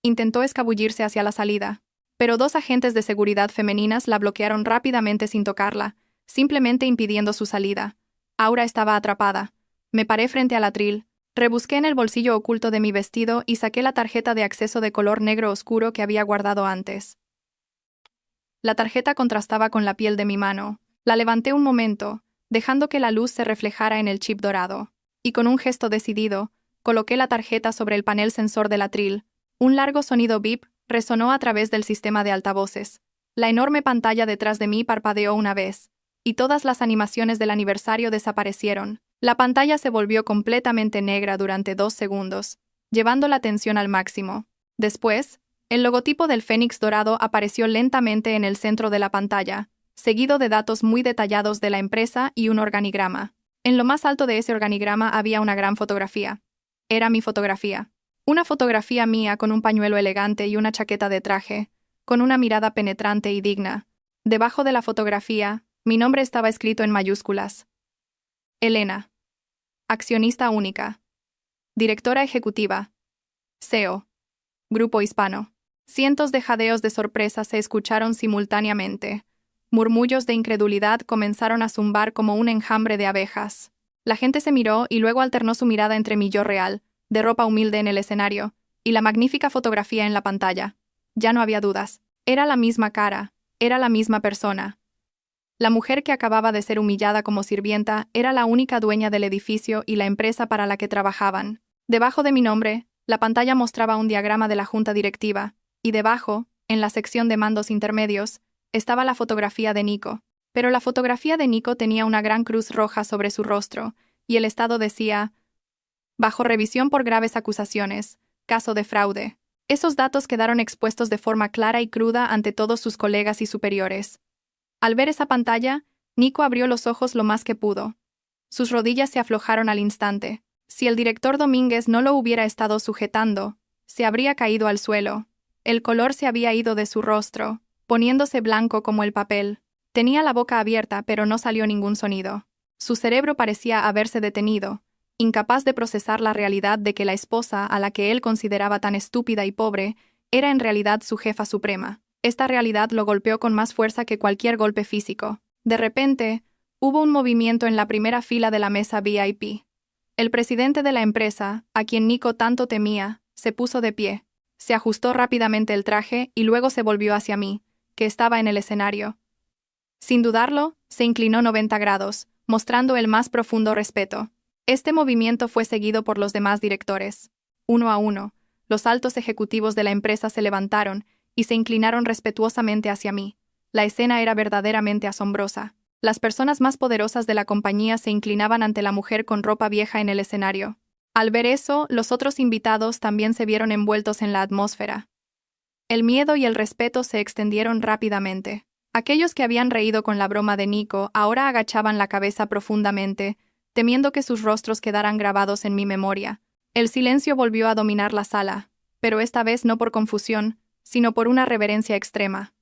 Intentó escabullirse hacia la salida, pero 2 agentes de seguridad femeninas la bloquearon rápidamente sin tocarla, simplemente impidiendo su salida. Aura estaba atrapada. Me paré frente al atril, rebusqué en el bolsillo oculto de mi vestido y saqué la tarjeta de acceso de color negro oscuro que había guardado antes. La tarjeta contrastaba con la piel de mi mano. La levanté un momento, dejando que la luz se reflejara en el chip dorado, y con un gesto decidido, coloqué la tarjeta sobre el panel sensor del atril. Un largo sonido bip resonó a través del sistema de altavoces. La enorme pantalla detrás de mí parpadeó una vez, y todas las animaciones del aniversario desaparecieron. La pantalla se volvió completamente negra durante 2 segundos, llevando la tensión al máximo. Después, el logotipo del Fénix dorado apareció lentamente en el centro de la pantalla, seguido de datos muy detallados de la empresa y un organigrama. En lo más alto de ese organigrama había una gran fotografía. Era mi fotografía. Una fotografía mía con un pañuelo elegante y una chaqueta de traje, con una mirada penetrante y digna. Debajo de la fotografía, mi nombre estaba escrito en mayúsculas. Elena. Accionista única. Directora ejecutiva. SEO. Grupo Hispano. Cientos de jadeos de sorpresa se escucharon simultáneamente. Murmullos de incredulidad comenzaron a zumbar como un enjambre de abejas. La gente se miró y luego alternó su mirada entre mi yo real, de ropa humilde en el escenario, y la magnífica fotografía en la pantalla. Ya no había dudas. Era la misma cara, era la misma persona. La mujer que acababa de ser humillada como sirvienta era la única dueña del edificio y la empresa para la que trabajaban. Debajo de mi nombre, la pantalla mostraba un diagrama de la junta directiva, y debajo, en la sección de mandos intermedios, estaba la fotografía de Nico. Pero la fotografía de Nico tenía una gran cruz roja sobre su rostro, y el estado decía: bajo revisión por graves acusaciones, caso de fraude. Esos datos quedaron expuestos de forma clara y cruda ante todos sus colegas y superiores. Al ver esa pantalla, Nico abrió los ojos lo más que pudo. Sus rodillas se aflojaron al instante. Si el director Domínguez no lo hubiera estado sujetando, se habría caído al suelo. El color se había ido de su rostro, poniéndose blanco como el papel. Tenía la boca abierta, pero no salió ningún sonido. Su cerebro parecía haberse detenido, incapaz de procesar la realidad de que la esposa, a la que él consideraba tan estúpida y pobre, era en realidad su jefa suprema. Esta realidad lo golpeó con más fuerza que cualquier golpe físico. De repente, hubo un movimiento en la primera fila de la mesa VIP. El presidente de la empresa, a quien Nico tanto temía, se puso de pie. Se ajustó rápidamente el traje y luego se volvió hacia mí, que estaba en el escenario. Sin dudarlo, se inclinó 90 grados, mostrando el más profundo respeto. Este movimiento fue seguido por los demás directores. Uno a uno, los altos ejecutivos de la empresa se levantaron y se inclinaron respetuosamente hacia mí. La escena era verdaderamente asombrosa. Las personas más poderosas de la compañía se inclinaban ante la mujer con ropa vieja en el escenario. Al ver eso, los otros invitados también se vieron envueltos en la atmósfera. El miedo y el respeto se extendieron rápidamente. Aquellos que habían reído con la broma de Nico ahora agachaban la cabeza profundamente, temiendo que sus rostros quedaran grabados en mi memoria. El silencio volvió a dominar la sala, pero esta vez no por confusión, sino por una reverencia extrema.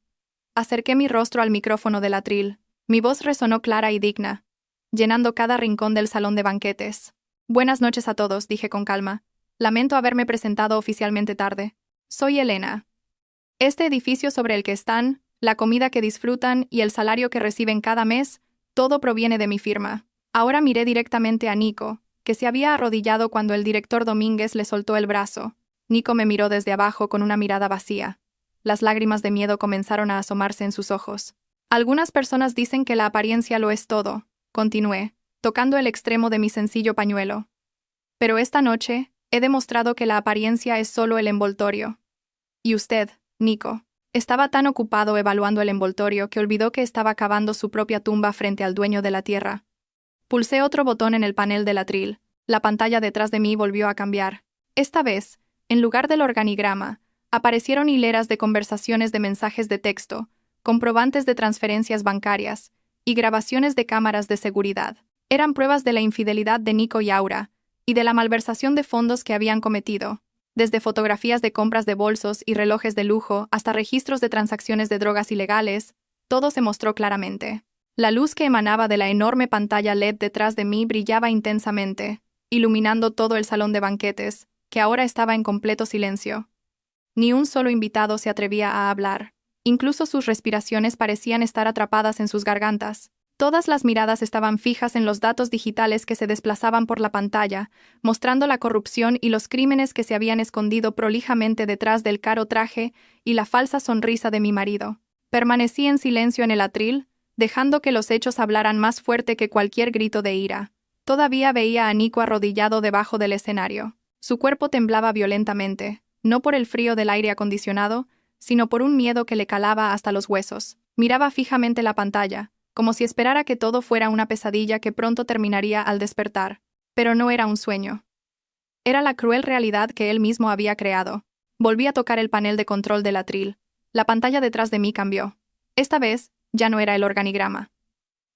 Acerqué mi rostro al micrófono del atril. Mi voz resonó clara y digna, llenando cada rincón del salón de banquetes. Buenas noches a todos, dije con calma. Lamento haberme presentado oficialmente tarde. Soy Elena. Este edificio sobre el que están, la comida que disfrutan y el salario que reciben cada mes, todo proviene de mi firma. Ahora miré directamente a Nico, que se había arrodillado cuando el director Domínguez le soltó el brazo. Nico me miró desde abajo con una mirada vacía. Las lágrimas de miedo comenzaron a asomarse en sus ojos. Algunas personas dicen que la apariencia lo es todo, continué, tocando el extremo de mi sencillo pañuelo. Pero esta noche, he demostrado que la apariencia es solo el envoltorio. Y usted, Nico, estaba tan ocupado evaluando el envoltorio que olvidó que estaba cavando su propia tumba frente al dueño de la tierra. Pulsé otro botón en el panel del atril. La pantalla detrás de mí volvió a cambiar. Esta vez, en lugar del organigrama, aparecieron hileras de conversaciones de mensajes de texto, comprobantes de transferencias bancarias y grabaciones de cámaras de seguridad. Eran pruebas de la infidelidad de Nico y Aura y de la malversación de fondos que habían cometido, desde fotografías de compras de bolsos y relojes de lujo hasta registros de transacciones de drogas ilegales. Todo se mostró claramente. La luz que emanaba de la enorme pantalla LED detrás de mí brillaba intensamente, iluminando todo el salón de banquetes, que ahora estaba en completo silencio. Ni un solo invitado se atrevía a hablar. Incluso sus respiraciones parecían estar atrapadas en sus gargantas. Todas las miradas estaban fijas en los datos digitales que se desplazaban por la pantalla, mostrando la corrupción y los crímenes que se habían escondido prolijamente detrás del caro traje y la falsa sonrisa de mi marido. Permanecí en silencio en el atril, dejando que los hechos hablaran más fuerte que cualquier grito de ira. Todavía veía a Nico arrodillado debajo del escenario. Su cuerpo temblaba violentamente, no por el frío del aire acondicionado, sino por un miedo que le calaba hasta los huesos. Miraba fijamente la pantalla, como si esperara que todo fuera una pesadilla que pronto terminaría al despertar. Pero no era un sueño. Era la cruel realidad que él mismo había creado. Volví a tocar el panel de control del atril. La pantalla detrás de mí cambió. Esta vez, ya no era el organigrama.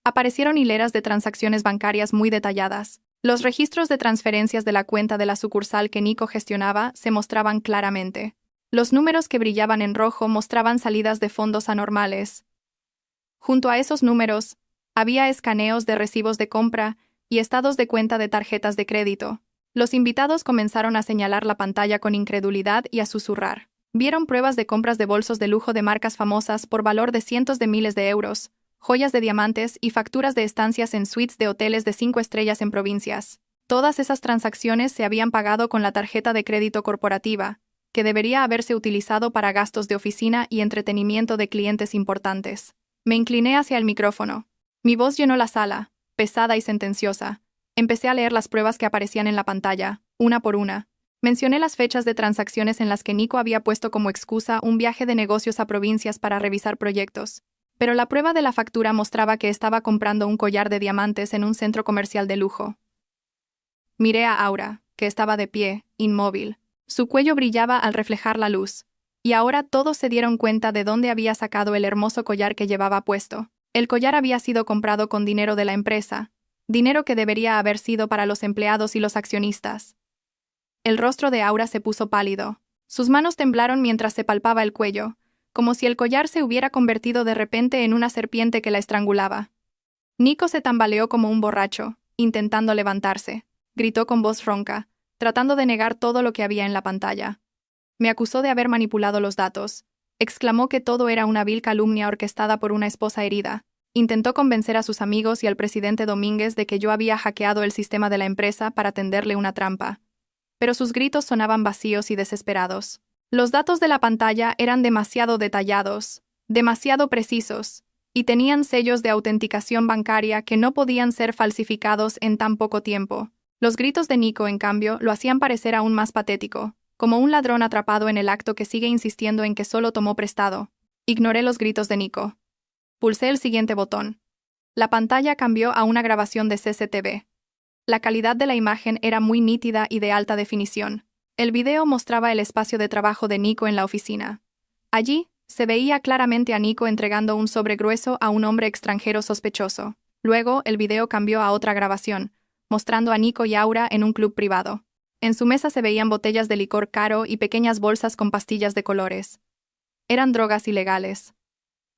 Aparecieron hileras de transacciones bancarias muy detalladas. Los registros de transferencias de la cuenta de la sucursal que Nico gestionaba se mostraban claramente. Los números que brillaban en rojo mostraban salidas de fondos anormales. Junto a esos números, había escaneos de recibos de compra y estados de cuenta de tarjetas de crédito. Los invitados comenzaron a señalar la pantalla con incredulidad y a susurrar. Vieron pruebas de compras de bolsos de lujo de marcas famosas por valor de cientos de miles de euros, joyas de diamantes y facturas de estancias en suites de hoteles de 5 estrellas en provincias. Todas esas transacciones se habían pagado con la tarjeta de crédito corporativa, que debería haberse utilizado para gastos de oficina y entretenimiento de clientes importantes. Me incliné hacia el micrófono. Mi voz llenó la sala, pesada y sentenciosa. Empecé a leer las pruebas que aparecían en la pantalla, una por una. Mencioné las fechas de transacciones en las que Nico había puesto como excusa un viaje de negocios a provincias para revisar proyectos. Pero la prueba de la factura mostraba que estaba comprando un collar de diamantes en un centro comercial de lujo. Miré a Aura, que estaba de pie, inmóvil. Su cuello brillaba al reflejar la luz. Y ahora todos se dieron cuenta de dónde había sacado el hermoso collar que llevaba puesto. El collar había sido comprado con dinero de la empresa, dinero que debería haber sido para los empleados y los accionistas. El rostro de Aura se puso pálido. Sus manos temblaron mientras se palpaba el cuello, como si el collar se hubiera convertido de repente en una serpiente que la estrangulaba. Nico se tambaleó como un borracho, intentando levantarse. Gritó con voz ronca, tratando de negar todo lo que había en la pantalla. Me acusó de haber manipulado los datos. Exclamó que todo era una vil calumnia orquestada por una esposa herida. Intentó convencer a sus amigos y al presidente Domínguez de que yo había hackeado el sistema de la empresa para tenderle una trampa. Pero sus gritos sonaban vacíos y desesperados. Los datos de la pantalla eran demasiado detallados, demasiado precisos, y tenían sellos de autenticación bancaria que no podían ser falsificados en tan poco tiempo. Los gritos de Nico, en cambio, lo hacían parecer aún más patético, como un ladrón atrapado en el acto que sigue insistiendo en que solo tomó prestado. Ignoré los gritos de Nico. Pulsé el siguiente botón. La pantalla cambió a una grabación de CCTV. La calidad de la imagen era muy nítida y de alta definición. El video mostraba el espacio de trabajo de Nico en la oficina. Allí, se veía claramente a Nico entregando un sobre grueso a un hombre extranjero sospechoso. Luego, el video cambió a otra grabación, mostrando a Nico y Aura en un club privado. En su mesa se veían botellas de licor caro y pequeñas bolsas con pastillas de colores. Eran drogas ilegales.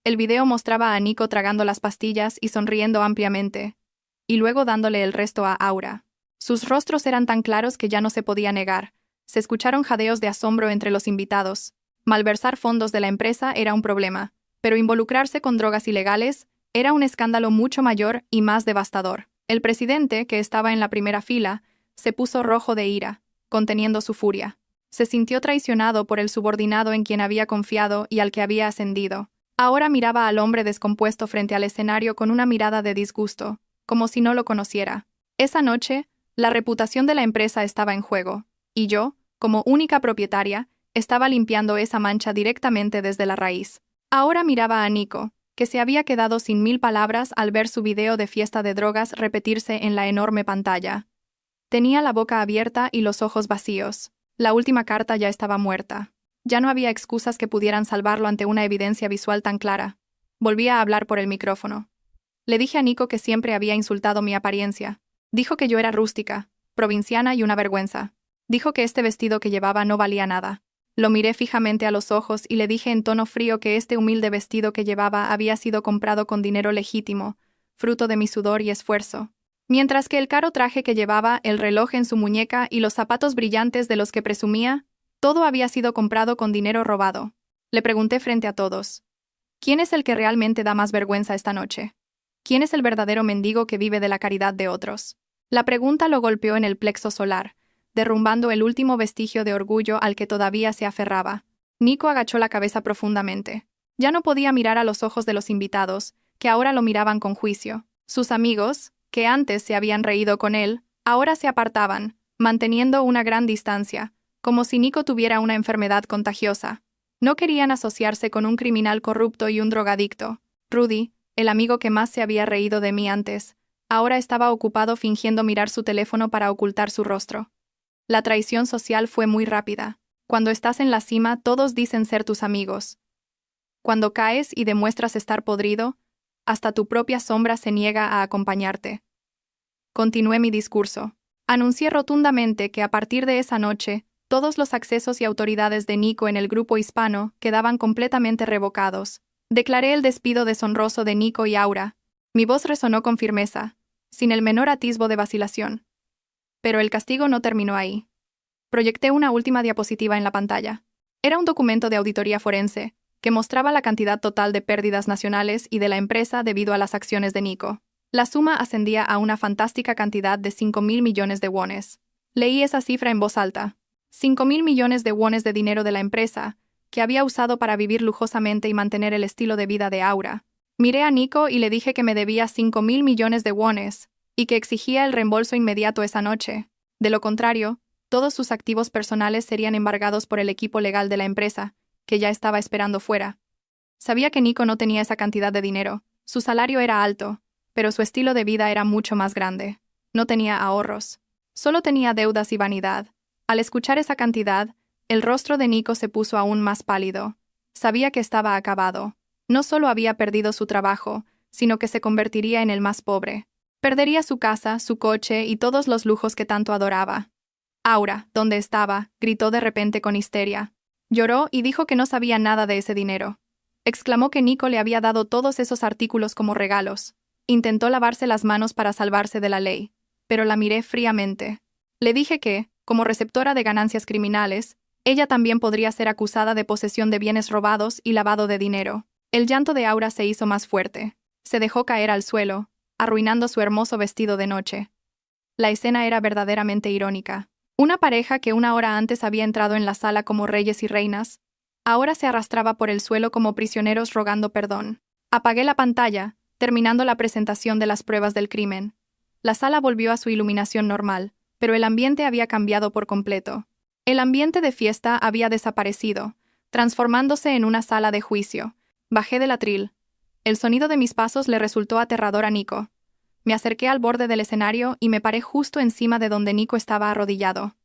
El video mostraba a Nico tragando las pastillas y sonriendo ampliamente, y luego dándole el resto a Aura. Sus rostros eran tan claros que ya no se podía negar. Se escucharon jadeos de asombro entre los invitados. Malversar fondos de la empresa era un problema, pero involucrarse con drogas ilegales era un escándalo mucho mayor y más devastador. El presidente, que estaba en la primera fila, se puso rojo de ira, conteniendo su furia. Se sintió traicionado por el subordinado en quien había confiado y al que había ascendido. Ahora miraba al hombre descompuesto frente al escenario con una mirada de disgusto, como si no lo conociera. Esa noche, la reputación de la empresa estaba en juego, y yo, como única propietaria, estaba limpiando esa mancha directamente desde la raíz. Ahora miraba a Nico, que se había quedado sin mil palabras al ver su video de fiesta de drogas repetirse en la enorme pantalla. Tenía la boca abierta y los ojos vacíos. La última carta ya estaba muerta. Ya no había excusas que pudieran salvarlo ante una evidencia visual tan clara. Volví a hablar por el micrófono. Le dije a Nico que siempre había insultado mi apariencia. Dijo que yo era rústica, provinciana y una vergüenza. Dijo que este vestido que llevaba no valía nada. Lo miré fijamente a los ojos y le dije en tono frío que este humilde vestido que llevaba había sido comprado con dinero legítimo, fruto de mi sudor y esfuerzo. Mientras que el caro traje que llevaba, el reloj en su muñeca y los zapatos brillantes de los que presumía, todo había sido comprado con dinero robado. Le pregunté frente a todos: ¿quién es el que realmente da más vergüenza esta noche? ¿Quién es el verdadero mendigo que vive de la caridad de otros? La pregunta lo golpeó en el plexo solar, derrumbando el último vestigio de orgullo al que todavía se aferraba. Nico agachó la cabeza profundamente. Ya no podía mirar a los ojos de los invitados, que ahora lo miraban con juicio. Sus amigos, que antes se habían reído con él, ahora se apartaban, manteniendo una gran distancia, como si Nico tuviera una enfermedad contagiosa. No querían asociarse con un criminal corrupto y un drogadicto. Rudy, el amigo que más se había reído de mí antes, ahora estaba ocupado fingiendo mirar su teléfono para ocultar su rostro. La traición social fue muy rápida. Cuando estás en la cima, todos dicen ser tus amigos. Cuando caes y demuestras estar podrido, hasta tu propia sombra se niega a acompañarte. Continué mi discurso. Anuncié rotundamente que a partir de esa noche, todos los accesos y autoridades de Nico en el grupo hispano quedaban completamente revocados. Declaré el despido deshonroso de Nico y Aura. Mi voz resonó con firmeza, sin el menor atisbo de vacilación. Pero el castigo no terminó ahí. Proyecté una última diapositiva en la pantalla. Era un documento de auditoría forense, que mostraba la cantidad total de pérdidas nacionales y de la empresa debido a las acciones de Nico. La suma ascendía a una fantástica cantidad de 5.000 millones de wones. Leí esa cifra en voz alta. 5.000 millones de wones de dinero de la empresa, que había usado para vivir lujosamente y mantener el estilo de vida de Aura. Miré a Nico y le dije que me debía 5.000 millones de wones, y que exigía el reembolso inmediato esa noche. De lo contrario, todos sus activos personales serían embargados por el equipo legal de la empresa, que ya estaba esperando fuera. Sabía que Nico no tenía esa cantidad de dinero, su salario era alto, pero su estilo de vida era mucho más grande. No tenía ahorros. Solo tenía deudas y vanidad. Al escuchar esa cantidad, el rostro de Nico se puso aún más pálido. Sabía que estaba acabado. No solo había perdido su trabajo, sino que se convertiría en el más pobre. Perdería su casa, su coche y todos los lujos que tanto adoraba. Aura, donde estaba, gritó de repente con histeria. Lloró y dijo que no sabía nada de ese dinero. Exclamó que Nico le había dado todos esos artículos como regalos. Intentó lavarse las manos para salvarse de la ley, pero la miré fríamente. Le dije que, como receptora de ganancias criminales, ella también podría ser acusada de posesión de bienes robados y lavado de dinero. El llanto de Aura se hizo más fuerte. Se dejó caer al suelo, arruinando su hermoso vestido de noche. La escena era verdaderamente irónica. Una pareja que una hora antes había entrado en la sala como reyes y reinas, ahora se arrastraba por el suelo como prisioneros rogando perdón. Apagué la pantalla, terminando la presentación de las pruebas del crimen. La sala volvió a su iluminación normal, pero el ambiente había cambiado por completo. El ambiente de fiesta había desaparecido, transformándose en una sala de juicio. Bajé del atril. El sonido de mis pasos le resultó aterrador a Nico. Me acerqué al borde del escenario y me paré justo encima de donde Nico estaba arrodillado.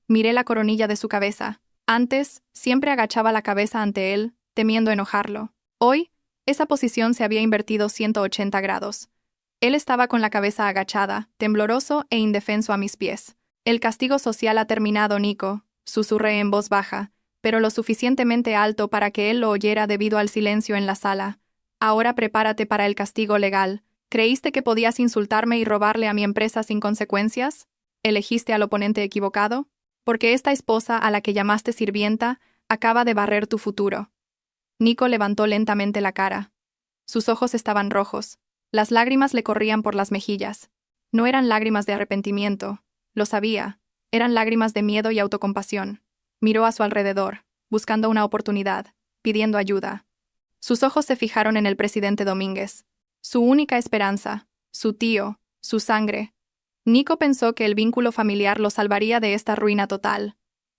Miré la coronilla de su cabeza. Antes, siempre agachaba la cabeza ante él, temiendo enojarlo. Hoy, esa posición se había invertido 180 grados. Él estaba con la cabeza agachada, tembloroso e indefenso a mis pies. El castigo social ha terminado, Nico, susurré en voz baja, pero lo suficientemente alto para que él lo oyera debido al silencio en la sala. Ahora prepárate para el castigo legal. ¿Creíste que podías insultarme y robarle a mi empresa sin consecuencias? ¿Elegiste al oponente equivocado? Porque esta esposa a la que llamaste sirvienta acaba de barrer tu futuro. Nico levantó lentamente la cara. Sus ojos estaban rojos. Las lágrimas le corrían por las mejillas. No eran lágrimas de arrepentimiento, lo sabía. Eran lágrimas de miedo y autocompasión. Miró a su alrededor, buscando una oportunidad, pidiendo ayuda. Sus ojos se fijaron en el presidente Domínguez. Su única esperanza, su tío, su sangre. Nico pensó que el vínculo familiar lo salvaría de esta ruina total.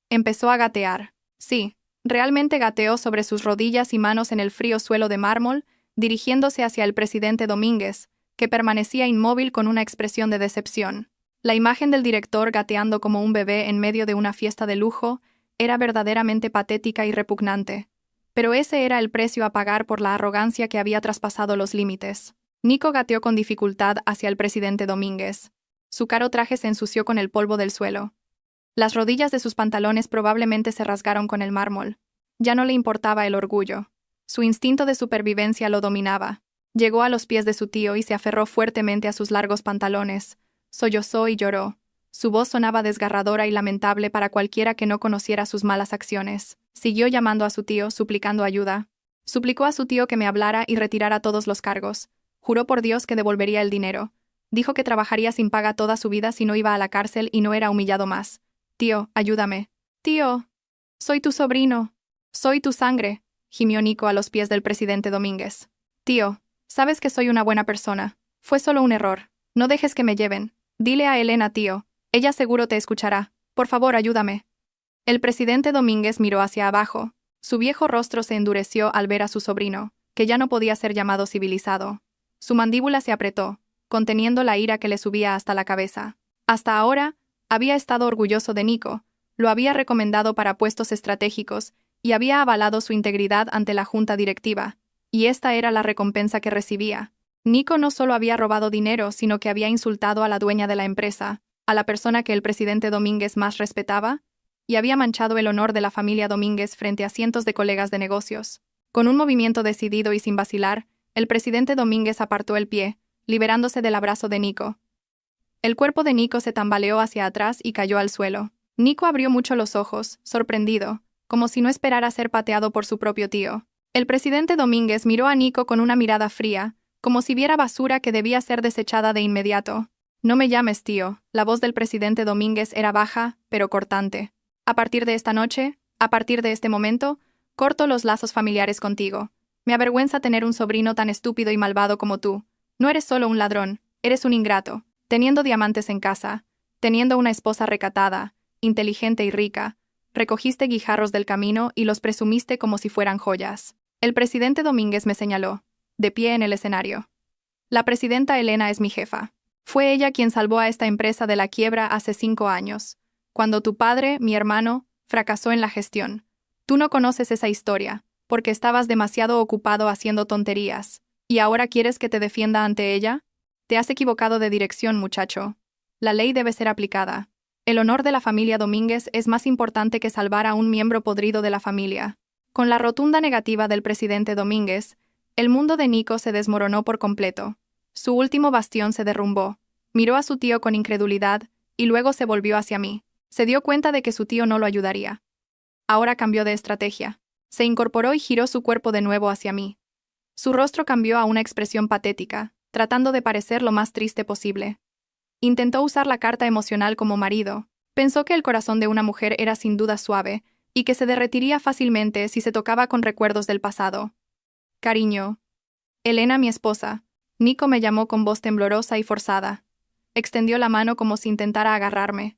Empezó a gatear. Sí, realmente gateó sobre sus rodillas y manos en el frío suelo de mármol, dirigiéndose hacia el presidente Domínguez, que permanecía inmóvil con una expresión de decepción. La imagen del director gateando como un bebé en medio de una fiesta de lujo era verdaderamente patética y repugnante. Pero ese era el precio a pagar por la arrogancia que había traspasado los límites. Nico gateó con dificultad hacia el presidente Domínguez. Su caro traje se ensució con el polvo del suelo. Las rodillas de sus pantalones probablemente se rasgaron con el mármol. Ya no le importaba el orgullo. Su instinto de supervivencia lo dominaba. Llegó a los pies de su tío y se aferró fuertemente a sus largos pantalones. Sollozó y lloró. Su voz sonaba desgarradora y lamentable para cualquiera que no conociera sus malas acciones. Siguió llamando a su tío, suplicando ayuda. Suplicó a su tío que me hablara y retirara todos los cargos. Juró por Dios que devolvería el dinero. Dijo que trabajaría sin paga toda su vida si no iba a la cárcel y no era humillado más. Tío, ayúdame. Tío, soy tu sobrino. Soy tu sangre, gimió Nico a los pies del presidente Domínguez. Tío, sabes que soy una buena persona. Fue solo un error. No dejes que me lleven. Dile a Elena, tío. Ella seguro te escuchará. Por favor, ayúdame. El presidente Domínguez miró hacia abajo. Su viejo rostro se endureció al ver a su sobrino, que ya no podía ser llamado civilizado. Su mandíbula se apretó, conteniendo la ira que le subía hasta la cabeza. Hasta ahora, había estado orgulloso de Nico, lo había recomendado para puestos estratégicos y había avalado su integridad ante la junta directiva, y esta era la recompensa que recibía. Nico no solo había robado dinero, sino que había insultado a la dueña de la empresa, a la persona que el presidente Domínguez más respetaba, y había manchado el honor de la familia Domínguez frente a cientos de colegas de negocios. Con un movimiento decidido y sin vacilar, el presidente Domínguez apartó el pie, liberándose del abrazo de Nico. El cuerpo de Nico se tambaleó hacia atrás y cayó al suelo. Nico abrió mucho los ojos, sorprendido, como si no esperara ser pateado por su propio tío. El presidente Domínguez miró a Nico con una mirada fría, como si viera basura que debía ser desechada de inmediato. No me llames tío. La voz del presidente Domínguez era baja, pero cortante. A partir de esta noche, a partir de este momento, corto los lazos familiares contigo. Me avergüenza tener un sobrino tan estúpido y malvado como tú. No eres solo un ladrón, eres un ingrato. Teniendo diamantes en casa, teniendo una esposa recatada, inteligente y rica, recogiste guijarros del camino y los presumiste como si fueran joyas. El presidente Domínguez me señaló, de pie en el escenario. La presidenta Elena es mi jefa. Fue ella quien salvó a esta empresa de la quiebra hace 5 años, cuando tu padre, mi hermano, fracasó en la gestión. Tú no conoces esa historia, porque estabas demasiado ocupado haciendo tonterías. ¿Y ahora quieres que te defienda ante ella? Te has equivocado de dirección, muchacho. La ley debe ser aplicada. El honor de la familia Domínguez es más importante que salvar a un miembro podrido de la familia. Con la rotunda negativa del presidente Domínguez, el mundo de Nico se desmoronó por completo. Su último bastión se derrumbó. Miró a su tío con incredulidad y luego se volvió hacia mí. Se dio cuenta de que su tío no lo ayudaría. Ahora cambió de estrategia. Se incorporó y giró su cuerpo de nuevo hacia mí. Su rostro cambió a una expresión patética, tratando de parecer lo más triste posible. Intentó usar la carta emocional como marido. Pensó que el corazón de una mujer era sin duda suave y que se derretiría fácilmente si se tocaba con recuerdos del pasado. Cariño. Elena, mi esposa. Nico me llamó con voz temblorosa y forzada. Extendió la mano como si intentara agarrarme.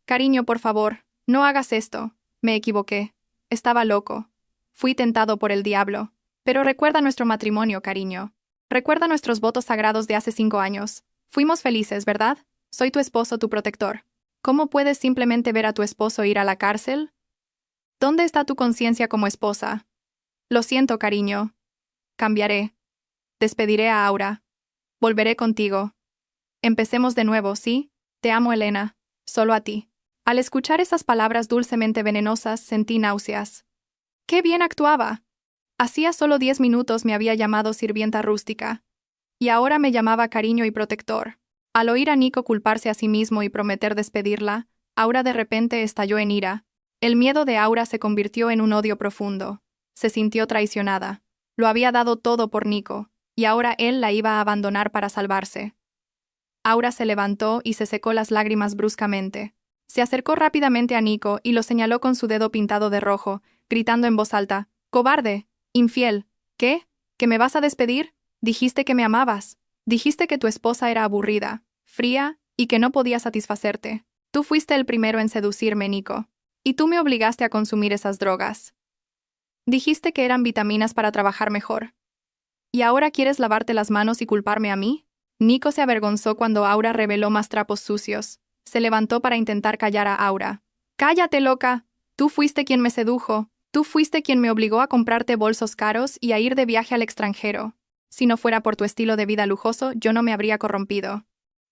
Cariño, por favor, no hagas esto. Me equivoqué. Estaba loco. Fui tentado por el diablo. Pero recuerda nuestro matrimonio, cariño. Recuerda nuestros votos sagrados de hace 5 años. Fuimos felices, ¿verdad? Soy tu esposo, tu protector. ¿Cómo puedes simplemente ver a tu esposo ir a la cárcel? ¿Dónde está tu conciencia como esposa? Lo siento, cariño. Cambiaré. Despediré a Aura. Volveré contigo. Empecemos de nuevo, ¿sí? Te amo, Elena. Solo a ti. Al escuchar esas palabras dulcemente venenosas, sentí náuseas. ¡Qué bien actuaba! Hacía solo 10 minutos me había llamado sirvienta rústica. Y ahora me llamaba cariño y protector. Al oír a Nico culparse a sí mismo y prometer despedirla, Aura de repente estalló en ira. El miedo de Aura se convirtió en un odio profundo. Se sintió traicionada. Lo había dado todo por Nico, y ahora él la iba a abandonar para salvarse. Aura se levantó y se secó las lágrimas bruscamente. Se acercó rápidamente a Nico y lo señaló con su dedo pintado de rojo, gritando en voz alta, «¡Cobarde! ¡Infiel! ¿Qué? ¿Que me vas a despedir? Dijiste que me amabas. Dijiste que tu esposa era aburrida, fría y que no podía satisfacerte. Tú fuiste el primero en seducirme, Nico. Y tú me obligaste a consumir esas drogas. Dijiste que eran vitaminas para trabajar mejor. ¿Y ahora quieres lavarte las manos y culparme a mí?» Nico se avergonzó cuando Aura reveló más trapos sucios. Se levantó para intentar callar a Aura. «¡Cállate, loca! Tú fuiste quien me sedujo. Tú fuiste quien me obligó a comprarte bolsos caros y a ir de viaje al extranjero. Si no fuera por tu estilo de vida lujoso, yo no me habría corrompido».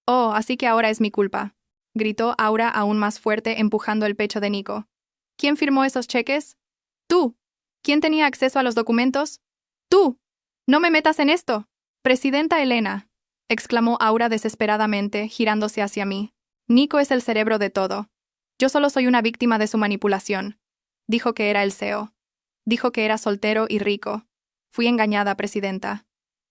«Oh, así que ahora es mi culpa», gritó Aura aún más fuerte, empujando el pecho de Nico. «¿Quién firmó esos cheques? Tú. ¿Quién tenía acceso a los documentos? Tú. No me metas en esto. Presidenta Elena», exclamó Aura desesperadamente, girándose hacia mí. «Nico es el cerebro de todo. Yo solo soy una víctima de su manipulación. Dijo que era el CEO. Dijo que era soltero y rico. Fui engañada, presidenta.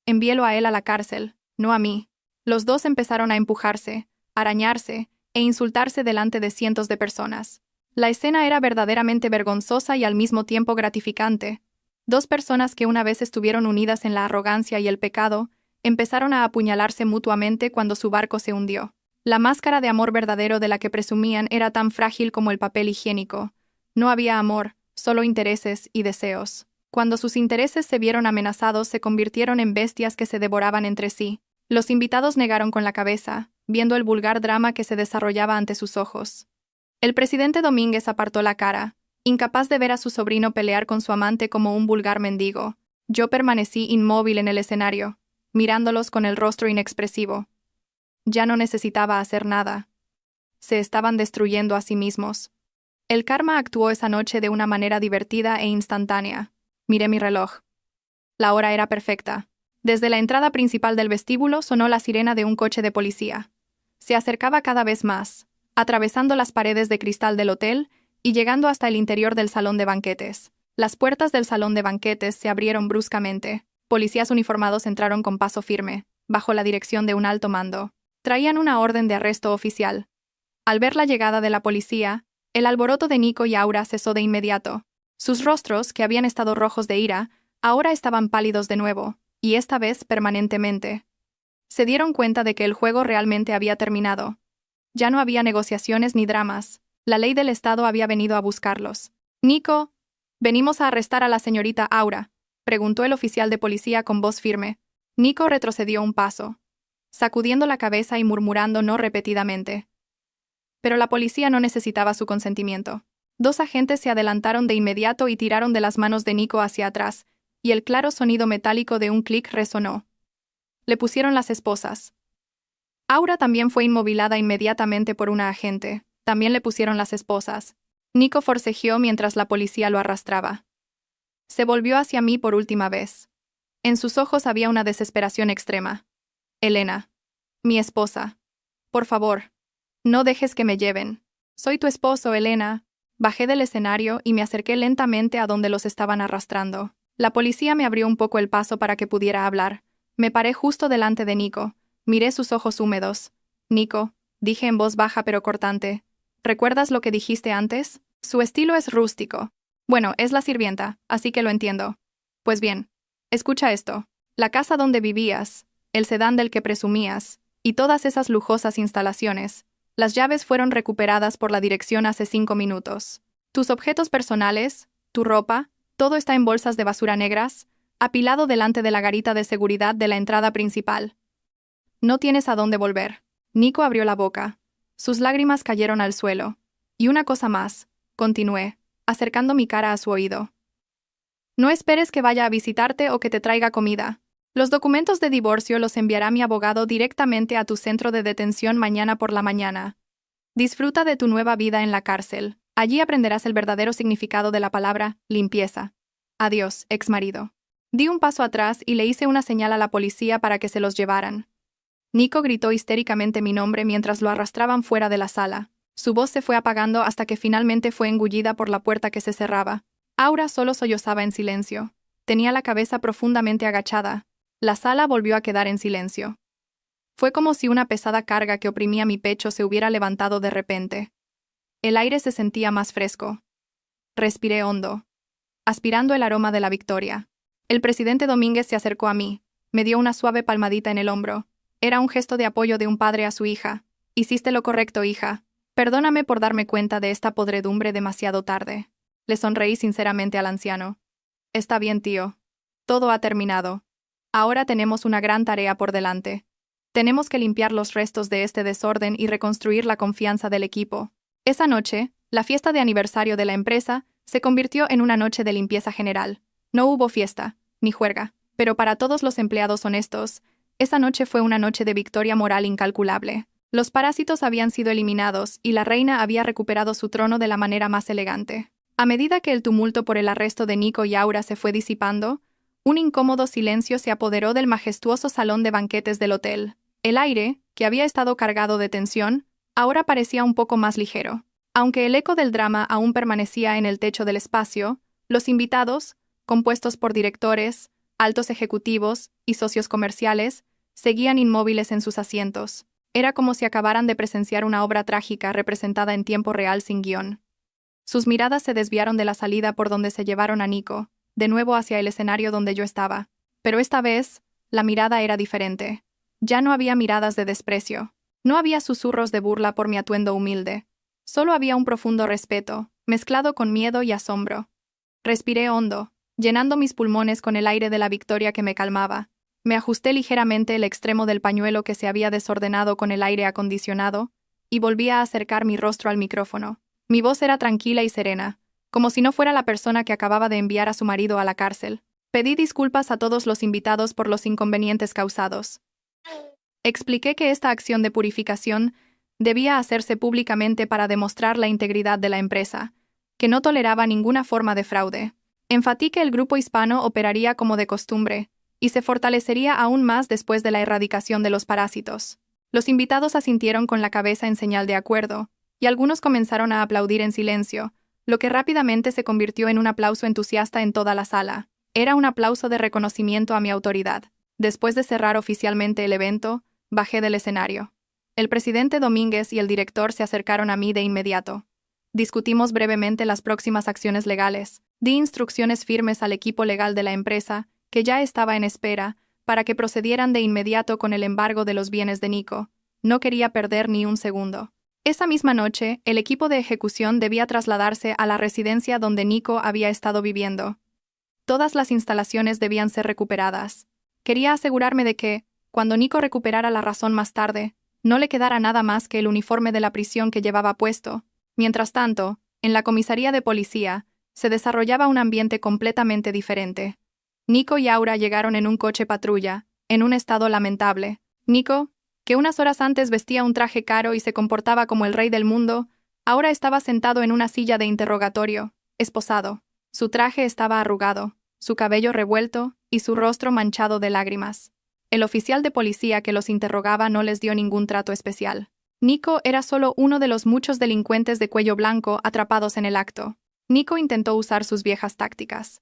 Envíelo a él a la cárcel, no a mí». Los dos empezaron a empujarse, arañarse e insultarse delante de cientos de personas. La escena era verdaderamente vergonzosa y al mismo tiempo gratificante. 2 personas que una vez estuvieron unidas en la arrogancia y el pecado, empezaron a apuñalarse mutuamente cuando su barco se hundió. La máscara de amor verdadero de la que presumían era tan frágil como el papel higiénico. No había amor, solo intereses y deseos. Cuando sus intereses se vieron amenazados, se convirtieron en bestias que se devoraban entre sí. Los invitados negaron con la cabeza, viendo el vulgar drama que se desarrollaba ante sus ojos. El presidente Domínguez apartó la cara, incapaz de ver a su sobrino pelear con su amante como un vulgar mendigo. Yo permanecí inmóvil en el escenario, mirándolos con el rostro inexpresivo. Ya no necesitaba hacer nada. Se estaban destruyendo a sí mismos. El karma actuó esa noche de una manera divertida e instantánea. Miré mi reloj. La hora era perfecta. Desde la entrada principal del vestíbulo sonó la sirena de un coche de policía. Se acercaba cada vez más, atravesando las paredes de cristal del hotel y llegando hasta el interior del salón de banquetes. Las puertas del salón de banquetes se abrieron bruscamente. Policías uniformados entraron con paso firme, bajo la dirección de un alto mando. Traían una orden de arresto oficial. Al ver la llegada de la policía, el alboroto de Nico y Aura cesó de inmediato. Sus rostros, que habían estado rojos de ira, ahora estaban pálidos de nuevo, y esta vez permanentemente. Se dieron cuenta de que el juego realmente había terminado. Ya no había negociaciones ni dramas. La ley del Estado había venido a buscarlos. Nico, venimos a arrestar a la señorita Aura, preguntó el oficial de policía con voz firme. Nico retrocedió un paso, sacudiendo la cabeza y murmurando no repetidamente. Pero la policía no necesitaba su consentimiento. 2 agentes se adelantaron de inmediato y tiraron de las manos de Nico hacia atrás, y el claro sonido metálico de un clic resonó. Le pusieron las esposas. Aura también fue inmovilada inmediatamente por una agente. También le pusieron las esposas. Nico forcejeó mientras la policía lo arrastraba. Se volvió hacia mí por última vez. En sus ojos había una desesperación extrema. Elena. Mi esposa. Por favor. No dejes que me lleven. Soy tu esposo, Elena. Bajé del escenario y me acerqué lentamente a donde los estaban arrastrando. La policía me abrió un poco el paso para que pudiera hablar. Me paré justo delante de Nico. Miré sus ojos húmedos. Nico, dije en voz baja pero cortante. ¿Recuerdas lo que dijiste antes? Su estilo es rústico. Bueno, es la sirvienta, así que lo entiendo. Pues bien, escucha esto. La casa donde vivías, el sedán del que presumías, y todas esas lujosas instalaciones. Las llaves fueron recuperadas por la dirección hace 5 minutos. Tus objetos personales, tu ropa, todo está en bolsas de basura negras, apilado delante de la garita de seguridad de la entrada principal. No tienes a dónde volver. Nico abrió la boca. Sus lágrimas cayeron al suelo. Y una cosa más, continué, acercando mi cara a su oído. No esperes que vaya a visitarte o que te traiga comida. Los documentos de divorcio los enviará mi abogado directamente a tu centro de detención mañana por la mañana. Disfruta de tu nueva vida en la cárcel. Allí aprenderás el verdadero significado de la palabra limpieza. Adiós, exmarido. Di un paso atrás y le hice una señal a la policía para que se los llevaran. Nico gritó histéricamente mi nombre mientras lo arrastraban fuera de la sala. Su voz se fue apagando hasta que finalmente fue engullida por la puerta que se cerraba. Aura solo sollozaba en silencio. Tenía la cabeza profundamente agachada. La sala volvió a quedar en silencio. Fue como si una pesada carga que oprimía mi pecho se hubiera levantado de repente. El aire se sentía más fresco. Respiré hondo, aspirando el aroma de la victoria. El presidente Domínguez se acercó a mí, me dio una suave palmadita en el hombro. Era un gesto de apoyo de un padre a su hija. Hiciste lo correcto, hija. Perdóname por darme cuenta de esta podredumbre demasiado tarde. Le sonreí sinceramente al anciano. Está bien, tío. Todo ha terminado. Ahora tenemos una gran tarea por delante. Tenemos que limpiar los restos de este desorden y reconstruir la confianza del equipo. Esa noche, la fiesta de aniversario de la empresa se convirtió en una noche de limpieza general. No hubo fiesta, ni juerga, pero para todos los empleados honestos, esa noche fue una noche de victoria moral incalculable. Los parásitos habían sido eliminados y la reina había recuperado su trono de la manera más elegante. A medida que el tumulto por el arresto de Nico y Aura se fue disipando, un incómodo silencio se apoderó del majestuoso salón de banquetes del hotel. El aire, que había estado cargado de tensión, ahora parecía un poco más ligero. Aunque el eco del drama aún permanecía en el techo del espacio, los invitados, compuestos por directores, altos ejecutivos y socios comerciales, seguían inmóviles en sus asientos. Era como si acabaran de presenciar una obra trágica representada en tiempo real sin guión. Sus miradas se desviaron de la salida por donde se llevaron a Nico, de nuevo hacia el escenario donde yo estaba. Pero esta vez, la mirada era diferente. Ya no había miradas de desprecio. No había susurros de burla por mi atuendo humilde. Solo había un profundo respeto, mezclado con miedo y asombro. Respiré hondo, llenando mis pulmones con el aire de la victoria que me calmaba. Me ajusté ligeramente el extremo del pañuelo que se había desordenado con el aire acondicionado, y volví a acercar mi rostro al micrófono. Mi voz era tranquila y serena, como si no fuera la persona que acababa de enviar a su marido a la cárcel. Pedí disculpas a todos los invitados por los inconvenientes causados. Expliqué que esta acción de purificación debía hacerse públicamente para demostrar la integridad de la empresa, que no toleraba ninguna forma de fraude. Enfatizé que el grupo hispano operaría como de costumbre, y se fortalecería aún más después de la erradicación de los parásitos. Los invitados asintieron con la cabeza en señal de acuerdo, y algunos comenzaron a aplaudir en silencio, lo que rápidamente se convirtió en un aplauso entusiasta en toda la sala. Era un aplauso de reconocimiento a mi autoridad. Después de cerrar oficialmente el evento, bajé del escenario. El presidente Domínguez y el director se acercaron a mí de inmediato. Discutimos brevemente las próximas acciones legales. Di instrucciones firmes al equipo legal de la empresa, que ya estaba en espera, para que procedieran de inmediato con el embargo de los bienes de Nico. No quería perder ni un segundo. Esa misma noche, el equipo de ejecución debía trasladarse a la residencia donde Nico había estado viviendo. Todas las instalaciones debían ser recuperadas. Quería asegurarme de que, cuando Nico recuperara la razón más tarde, no le quedara nada más que el uniforme de la prisión que llevaba puesto. Mientras tanto, en la comisaría de policía, se desarrollaba un ambiente completamente diferente. Nico y Aura llegaron en un coche patrulla, en un estado lamentable. Nico, que unas horas antes vestía un traje caro y se comportaba como el rey del mundo, ahora estaba sentado en una silla de interrogatorio, esposado. Su traje estaba arrugado, su cabello revuelto y su rostro manchado de lágrimas. El oficial de policía que los interrogaba no les dio ningún trato especial. Nico era solo uno de los muchos delincuentes de cuello blanco atrapados en el acto. Nico intentó usar sus viejas tácticas.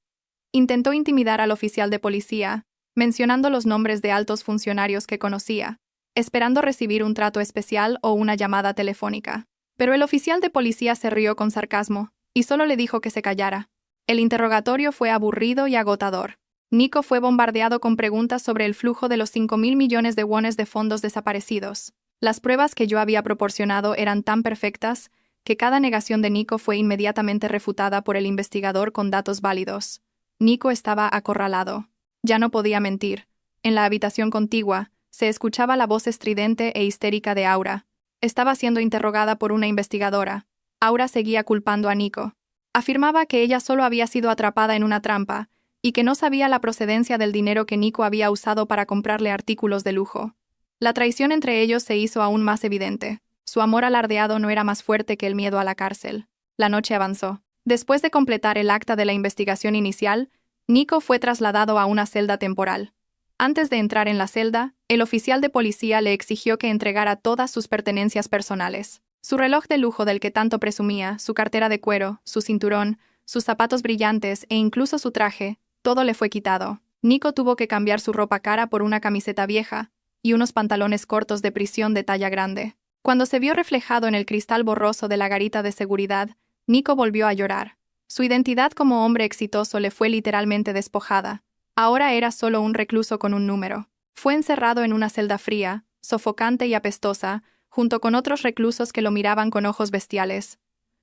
Intentó intimidar al oficial de policía, mencionando los nombres de altos funcionarios que conocía, esperando recibir un trato especial o una llamada telefónica. Pero el oficial de policía se rió con sarcasmo, y solo le dijo que se callara. El interrogatorio fue aburrido y agotador. Nico fue bombardeado con preguntas sobre el flujo de los 5.000 millones de wones de fondos desaparecidos. Las pruebas que yo había proporcionado eran tan perfectas que cada negación de Nico fue inmediatamente refutada por el investigador con datos válidos. Nico estaba acorralado. Ya no podía mentir. En la habitación contigua, se escuchaba la voz estridente e histérica de Aura. Estaba siendo interrogada por una investigadora. Aura seguía culpando a Nico. Afirmaba que ella solo había sido atrapada en una trampa y que no sabía la procedencia del dinero que Nico había usado para comprarle artículos de lujo. La traición entre ellos se hizo aún más evidente. Su amor alardeado no era más fuerte que el miedo a la cárcel. La noche avanzó. Después de completar el acta de la investigación inicial, Nico fue trasladado a una celda temporal. Antes de entrar en la celda, el oficial de policía le exigió que entregara todas sus pertenencias personales. Su reloj de lujo del que tanto presumía, su cartera de cuero, su cinturón, sus zapatos brillantes e incluso su traje, todo le fue quitado. Nico tuvo que cambiar su ropa cara por una camiseta vieja y unos pantalones cortos de prisión de talla grande. Cuando se vio reflejado en el cristal borroso de la garita de seguridad, Nico volvió a llorar. Su identidad como hombre exitoso le fue literalmente despojada. Ahora era solo un recluso con un número. Fue encerrado en una celda fría, sofocante y apestosa, junto con otros reclusos que lo miraban con ojos bestiales.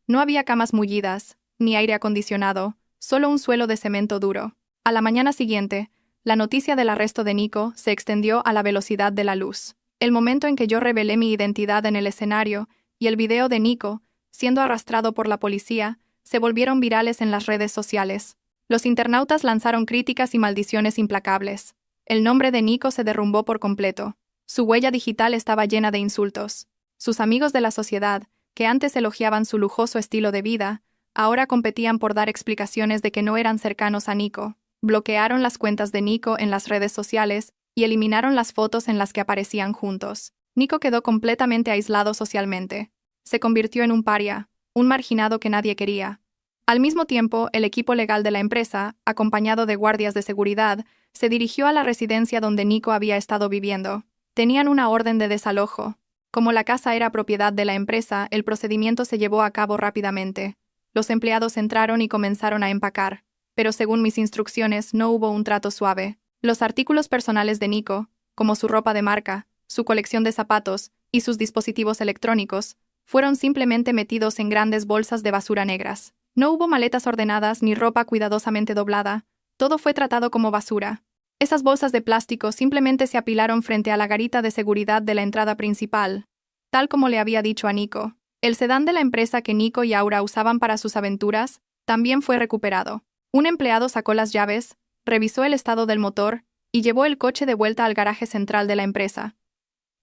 No había camas mullidas, ni aire acondicionado, solo un suelo de cemento duro. A la mañana siguiente, la noticia del arresto de Nico se extendió a la velocidad de la luz. El momento en que yo revelé mi identidad en el escenario y el video de Nico, siendo arrastrado por la policía, se volvieron virales en las redes sociales. Los internautas lanzaron críticas y maldiciones implacables. El nombre de Nico se derrumbó por completo. Su huella digital estaba llena de insultos. Sus amigos de la sociedad, que antes elogiaban su lujoso estilo de vida, ahora competían por dar explicaciones de que no eran cercanos a Nico. Bloquearon las cuentas de Nico en las redes sociales y eliminaron las fotos en las que aparecían juntos. Nico quedó completamente aislado socialmente. Se convirtió en un paria, un marginado que nadie quería. Al mismo tiempo, el equipo legal de la empresa, acompañado de guardias de seguridad, se dirigió a la residencia donde Nico había estado viviendo. Tenían una orden de desalojo. Como la casa era propiedad de la empresa, el procedimiento se llevó a cabo rápidamente. Los empleados entraron y comenzaron a empacar. Pero según mis instrucciones, no hubo un trato suave. Los artículos personales de Nico, como su ropa de marca, su colección de zapatos y sus dispositivos electrónicos, fueron simplemente metidos en grandes bolsas de basura negras. No hubo maletas ordenadas ni ropa cuidadosamente doblada. Todo fue tratado como basura. Esas bolsas de plástico simplemente se apilaron frente a la garita de seguridad de la entrada principal, tal como le había dicho a Nico. El sedán de la empresa que Nico y Aura usaban para sus aventuras también fue recuperado. Un empleado sacó las llaves, revisó el estado del motor y llevó el coche de vuelta al garaje central de la empresa.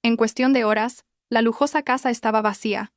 En cuestión de horas, la lujosa casa estaba vacía.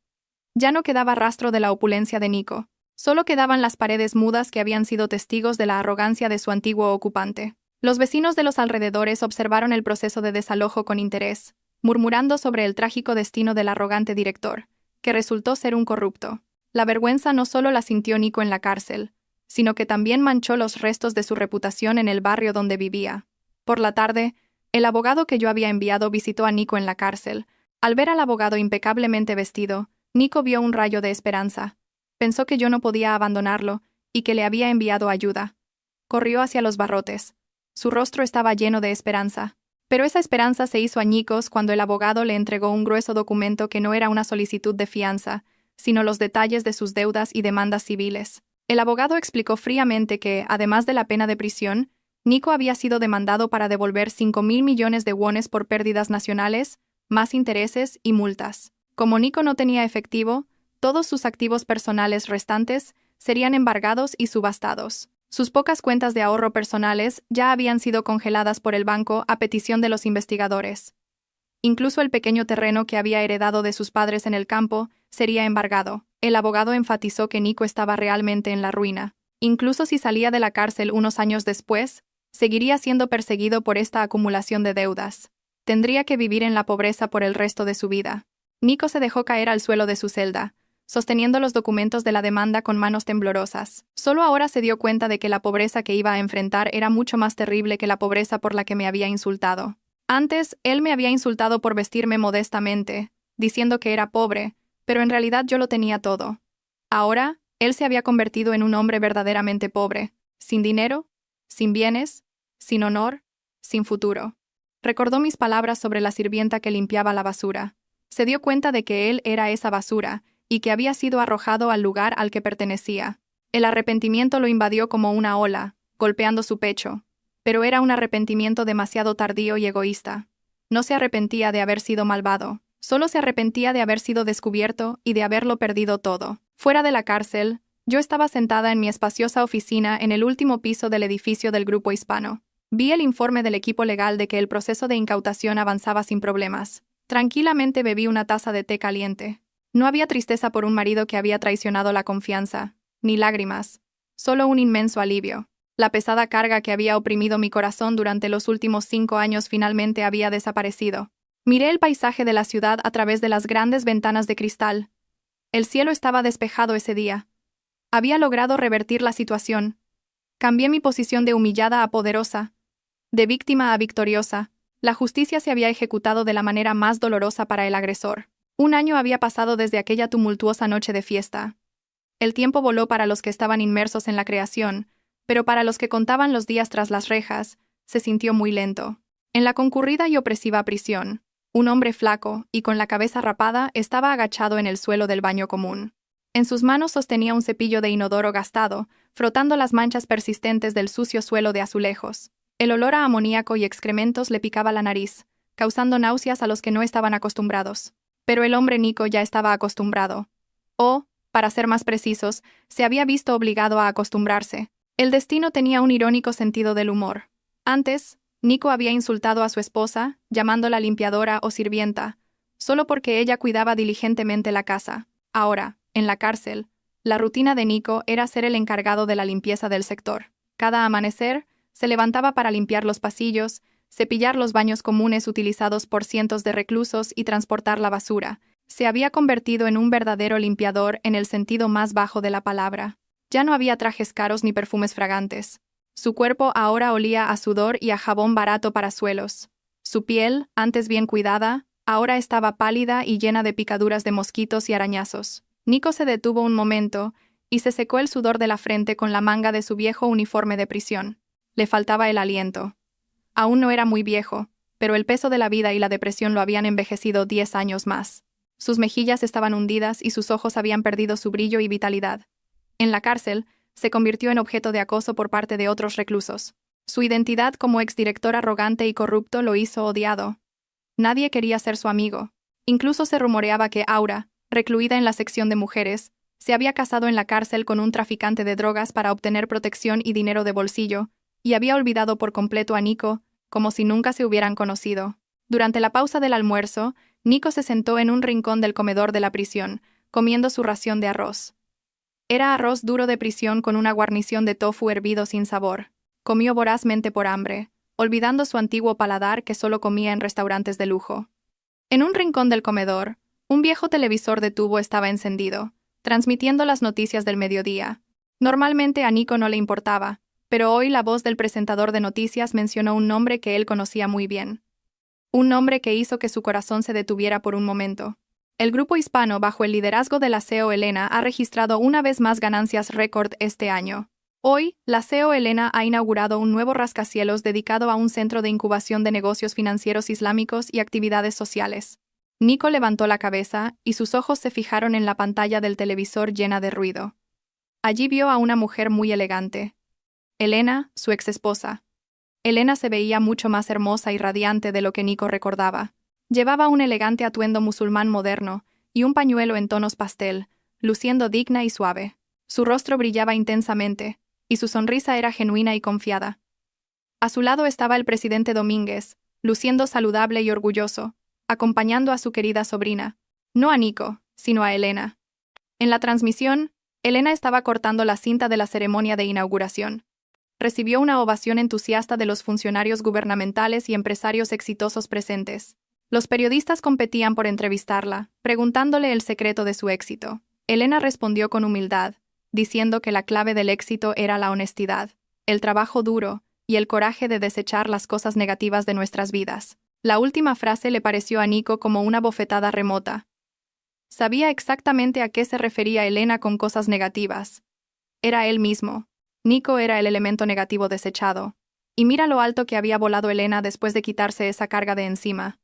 Ya no quedaba rastro de la opulencia de Nico. Solo quedaban las paredes mudas que habían sido testigos de la arrogancia de su antiguo ocupante. Los vecinos de los alrededores observaron el proceso de desalojo con interés. murmurando sobre el trágico destino del arrogante director, que resultó ser un corrupto. La vergüenza no solo la sintió Nico en la cárcel, sino que también manchó los restos de su reputación en el barrio donde vivía. Por la tarde, el abogado que yo había enviado visitó a Nico en la cárcel. Al ver al abogado impecablemente vestido, Nico vio un rayo de esperanza. Pensó que yo no podía abandonarlo y que le había enviado ayuda. Corrió hacia los barrotes. Su rostro estaba lleno de esperanza. Pero esa esperanza se hizo añicos cuando el abogado le entregó un grueso documento que no era una solicitud de fianza, sino los detalles de sus deudas y demandas civiles. El abogado explicó fríamente que, además de la pena de prisión, Nico había sido demandado para devolver 5.000 millones de wones por pérdidas nacionales, más intereses y multas. Como Nico no tenía efectivo, todos sus activos personales restantes serían embargados y subastados. Sus pocas cuentas de ahorro personales ya habían sido congeladas por el banco a petición de los investigadores. Incluso el pequeño terreno que había heredado de sus padres en el campo sería embargado. El abogado enfatizó que Nico estaba realmente en la ruina. Incluso si salía de la cárcel unos años después, seguiría siendo perseguido por esta acumulación de deudas. Tendría que vivir en la pobreza por el resto de su vida. Nico se dejó caer al suelo de su celda, sosteniendo los documentos de la demanda con manos temblorosas. Solo ahora se dio cuenta de que la pobreza que iba a enfrentar era mucho más terrible que la pobreza por la que me había insultado. Antes, él me había insultado por vestirme modestamente, diciendo que era pobre, pero en realidad yo lo tenía todo. Ahora, él se había convertido en un hombre verdaderamente pobre, sin dinero, sin bienes, sin honor, sin futuro. Recordó mis palabras sobre la sirvienta que limpiaba la basura. Se dio cuenta de que él era esa basura, y que había sido arrojado al lugar al que pertenecía. El arrepentimiento lo invadió como una ola, golpeando su pecho. Pero era un arrepentimiento demasiado tardío y egoísta. No se arrepentía de haber sido malvado, solo se arrepentía de haber sido descubierto y de haberlo perdido todo. Fuera de la cárcel, yo estaba sentada en mi espaciosa oficina en el último piso del edificio del Grupo Hispano. Vi el informe del equipo legal de que el proceso de incautación avanzaba sin problemas. Tranquilamente bebí una taza de té caliente. No había tristeza por un marido que había traicionado la confianza, ni lágrimas, solo un inmenso alivio. La pesada carga que había oprimido mi corazón durante los últimos 5 años finalmente había desaparecido. Miré el paisaje de la ciudad a través de las grandes ventanas de cristal. El cielo estaba despejado ese día. Había logrado revertir la situación. Cambié mi posición de humillada a poderosa, de víctima a victoriosa. La justicia se había ejecutado de la manera más dolorosa para el agresor. 1 año había pasado desde aquella tumultuosa noche de fiesta. El tiempo voló para los que estaban inmersos en la creación, pero para los que contaban los días tras las rejas, se sintió muy lento. En la concurrida y opresiva prisión, un hombre flaco y con la cabeza rapada estaba agachado en el suelo del baño común. En sus manos sostenía un cepillo de inodoro gastado, frotando las manchas persistentes del sucio suelo de azulejos. El olor a amoníaco y excrementos le picaba la nariz, causando náuseas a los que no estaban acostumbrados. Pero el hombre Nico ya estaba acostumbrado. O, para ser más precisos, se había visto obligado a acostumbrarse. El destino tenía un irónico sentido del humor. Antes, Nico había insultado a su esposa, llamándola limpiadora o sirvienta, solo porque ella cuidaba diligentemente la casa. Ahora, en la cárcel, la rutina de Nico era ser el encargado de la limpieza del sector. Cada amanecer, se levantaba para limpiar los pasillos, cepillar los baños comunes utilizados por cientos de reclusos y transportar la basura. Se había convertido en un verdadero limpiador en el sentido más bajo de la palabra. Ya no había trajes caros ni perfumes fragantes. Su cuerpo ahora olía a sudor y a jabón barato para suelos. Su piel, antes bien cuidada, ahora estaba pálida y llena de picaduras de mosquitos y arañazos. Nico se detuvo un momento y se secó el sudor de la frente con la manga de su viejo uniforme de prisión. Le faltaba el aliento. Aún no era muy viejo, pero el peso de la vida y la depresión lo habían envejecido 10 años más. Sus mejillas estaban hundidas y sus ojos habían perdido su brillo y vitalidad. En la cárcel, se convirtió en objeto de acoso por parte de otros reclusos. Su identidad como exdirector arrogante y corrupto lo hizo odiado. Nadie quería ser su amigo. Incluso se rumoreaba que Aura, recluida en la sección de mujeres, se había casado en la cárcel con un traficante de drogas para obtener protección y dinero de bolsillo, y había olvidado por completo a Nico, como si nunca se hubieran conocido. Durante la pausa del almuerzo, Nico se sentó en un rincón del comedor de la prisión, comiendo su ración de arroz. Era arroz duro de prisión con una guarnición de tofu hervido sin sabor. Comió vorazmente por hambre, olvidando su antiguo paladar que solo comía en restaurantes de lujo. En un rincón del comedor, un viejo televisor de tubo estaba encendido, transmitiendo las noticias del mediodía. Normalmente a Nico no le importaba, pero hoy la voz del presentador de noticias mencionó un nombre que él conocía muy bien. Un nombre que hizo que su corazón se detuviera por un momento. El grupo hispano bajo el liderazgo de la CEO Elena ha registrado una vez más ganancias récord este año. Hoy, la CEO Elena ha inaugurado un nuevo rascacielos dedicado a un centro de incubación de negocios financieros islámicos y actividades sociales. Nico levantó la cabeza y sus ojos se fijaron en la pantalla del televisor llena de ruido. Allí vio a una mujer muy elegante. Elena, su exesposa. Elena se veía mucho más hermosa y radiante de lo que Nico recordaba. Llevaba un elegante atuendo musulmán moderno y un pañuelo en tonos pastel, luciendo digna y suave. Su rostro brillaba intensamente, y su sonrisa era genuina y confiada. A su lado estaba el presidente Domínguez, luciendo saludable y orgulloso, acompañando a su querida sobrina. No a Nico, sino a Elena. En la transmisión, Elena estaba cortando la cinta de la ceremonia de inauguración. Recibió una ovación entusiasta de los funcionarios gubernamentales y empresarios exitosos presentes. Los periodistas competían por entrevistarla, preguntándole el secreto de su éxito. Elena respondió con humildad, diciendo que la clave del éxito era la honestidad, el trabajo duro y el coraje de desechar las cosas negativas de nuestras vidas. La última frase le pareció a Nico como una bofetada remota. Sabía exactamente a qué se refería Elena con cosas negativas. Era él mismo. Nico era el elemento negativo desechado. Y mira lo alto que había volado Elena después de quitarse esa carga de encima.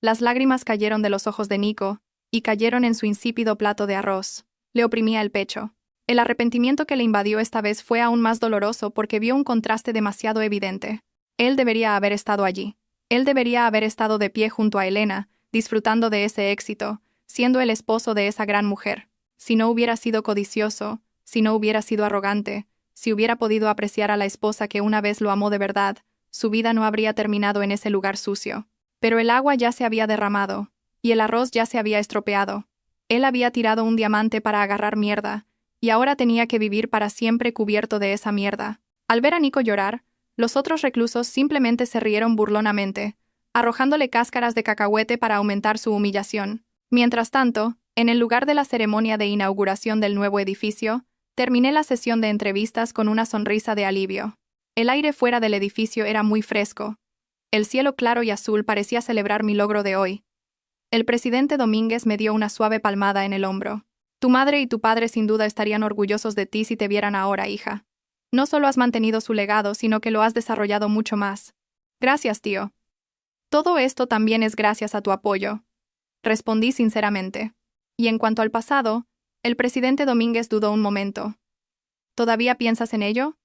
Las lágrimas cayeron de los ojos de Nico, y cayeron en su insípido plato de arroz. Le oprimía el pecho. El arrepentimiento que le invadió esta vez fue aún más doloroso porque vio un contraste demasiado evidente. Él debería haber estado allí. Él debería haber estado de pie junto a Elena, disfrutando de ese éxito, siendo el esposo de esa gran mujer. Si no hubiera sido codicioso, si no hubiera sido arrogante, si hubiera podido apreciar a la esposa que una vez lo amó de verdad, su vida no habría terminado en ese lugar sucio. Pero el agua ya se había derramado, y el arroz ya se había estropeado. Él había tirado un diamante para agarrar mierda, y ahora tenía que vivir para siempre cubierto de esa mierda. Al ver a Nico llorar, los otros reclusos simplemente se rieron burlonamente, arrojándole cáscaras de cacahuete para aumentar su humillación. Mientras tanto, en el lugar de la ceremonia de inauguración del nuevo edificio, terminé la sesión de entrevistas con una sonrisa de alivio. El aire fuera del edificio era muy fresco. El cielo claro y azul parecía celebrar mi logro de hoy. El presidente Domínguez me dio una suave palmada en el hombro. Tu madre y tu padre sin duda estarían orgullosos de ti si te vieran ahora, hija. No solo has mantenido su legado, sino que lo has desarrollado mucho más. Gracias, tío. Todo esto también es gracias a tu apoyo. Respondí sinceramente. Y en cuanto al pasado, el presidente Domínguez dudó un momento. ¿Todavía piensas en ello?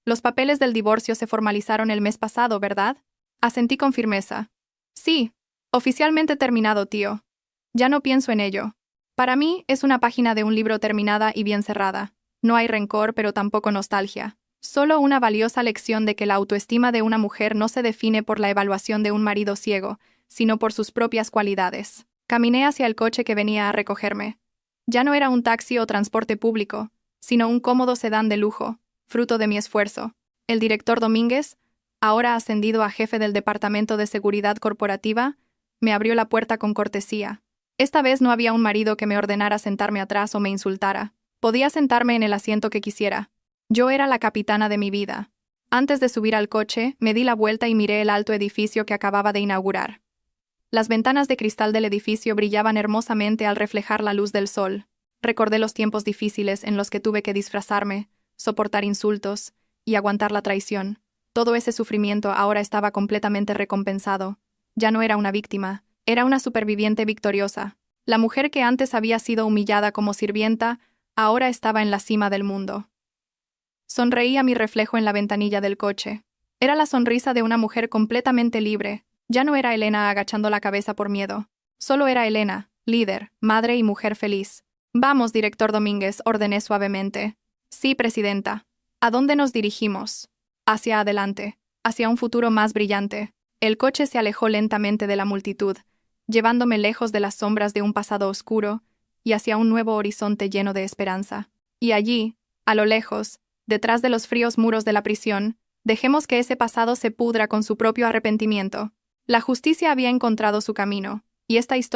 Los papeles del divorcio se formalizaron el mes pasado, ¿verdad? Asentí con firmeza. Sí, oficialmente terminado, tío. Ya no pienso en ello. Para mí es una página de un libro terminada y bien cerrada. No hay rencor, pero tampoco nostalgia. Solo una valiosa lección de que la autoestima de una mujer no se define por la evaluación de un marido ciego, sino por sus propias cualidades. Caminé hacia el coche que venía a recogerme. Ya no era un taxi o transporte público, sino un cómodo sedán de lujo, fruto de mi esfuerzo. El director Domínguez, ahora ascendido a jefe del Departamento de Seguridad Corporativa, me abrió la puerta con cortesía. Esta vez no había un marido que me ordenara sentarme atrás o me insultara. Podía sentarme en el asiento que quisiera. Yo era la capitana de mi vida. Antes de subir al coche, me di la vuelta y miré el alto edificio que acababa de inaugurar. Las ventanas de cristal del edificio brillaban hermosamente al reflejar la luz del sol. Recordé los tiempos difíciles en los que tuve que disfrazarme, soportar insultos y aguantar la traición. Todo ese sufrimiento ahora estaba completamente recompensado. Ya no era una víctima, era una superviviente victoriosa. La mujer que antes había sido humillada como sirvienta, ahora estaba en la cima del mundo. Sonreí a mi reflejo en la ventanilla del coche. Era la sonrisa de una mujer completamente libre. Ya no era Elena agachando la cabeza por miedo. Solo era Elena, líder, madre y mujer feliz. Vamos, director Domínguez, ordené suavemente. Sí, presidenta. ¿A dónde nos dirigimos? Hacia adelante, hacia un futuro más brillante. El coche se alejó lentamente de la multitud, llevándome lejos de las sombras de un pasado oscuro y hacia un nuevo horizonte lleno de esperanza. Y allí, a lo lejos, detrás de los fríos muros de la prisión, dejemos que ese pasado se pudra con su propio arrepentimiento. La justicia había encontrado su camino, Y esta historia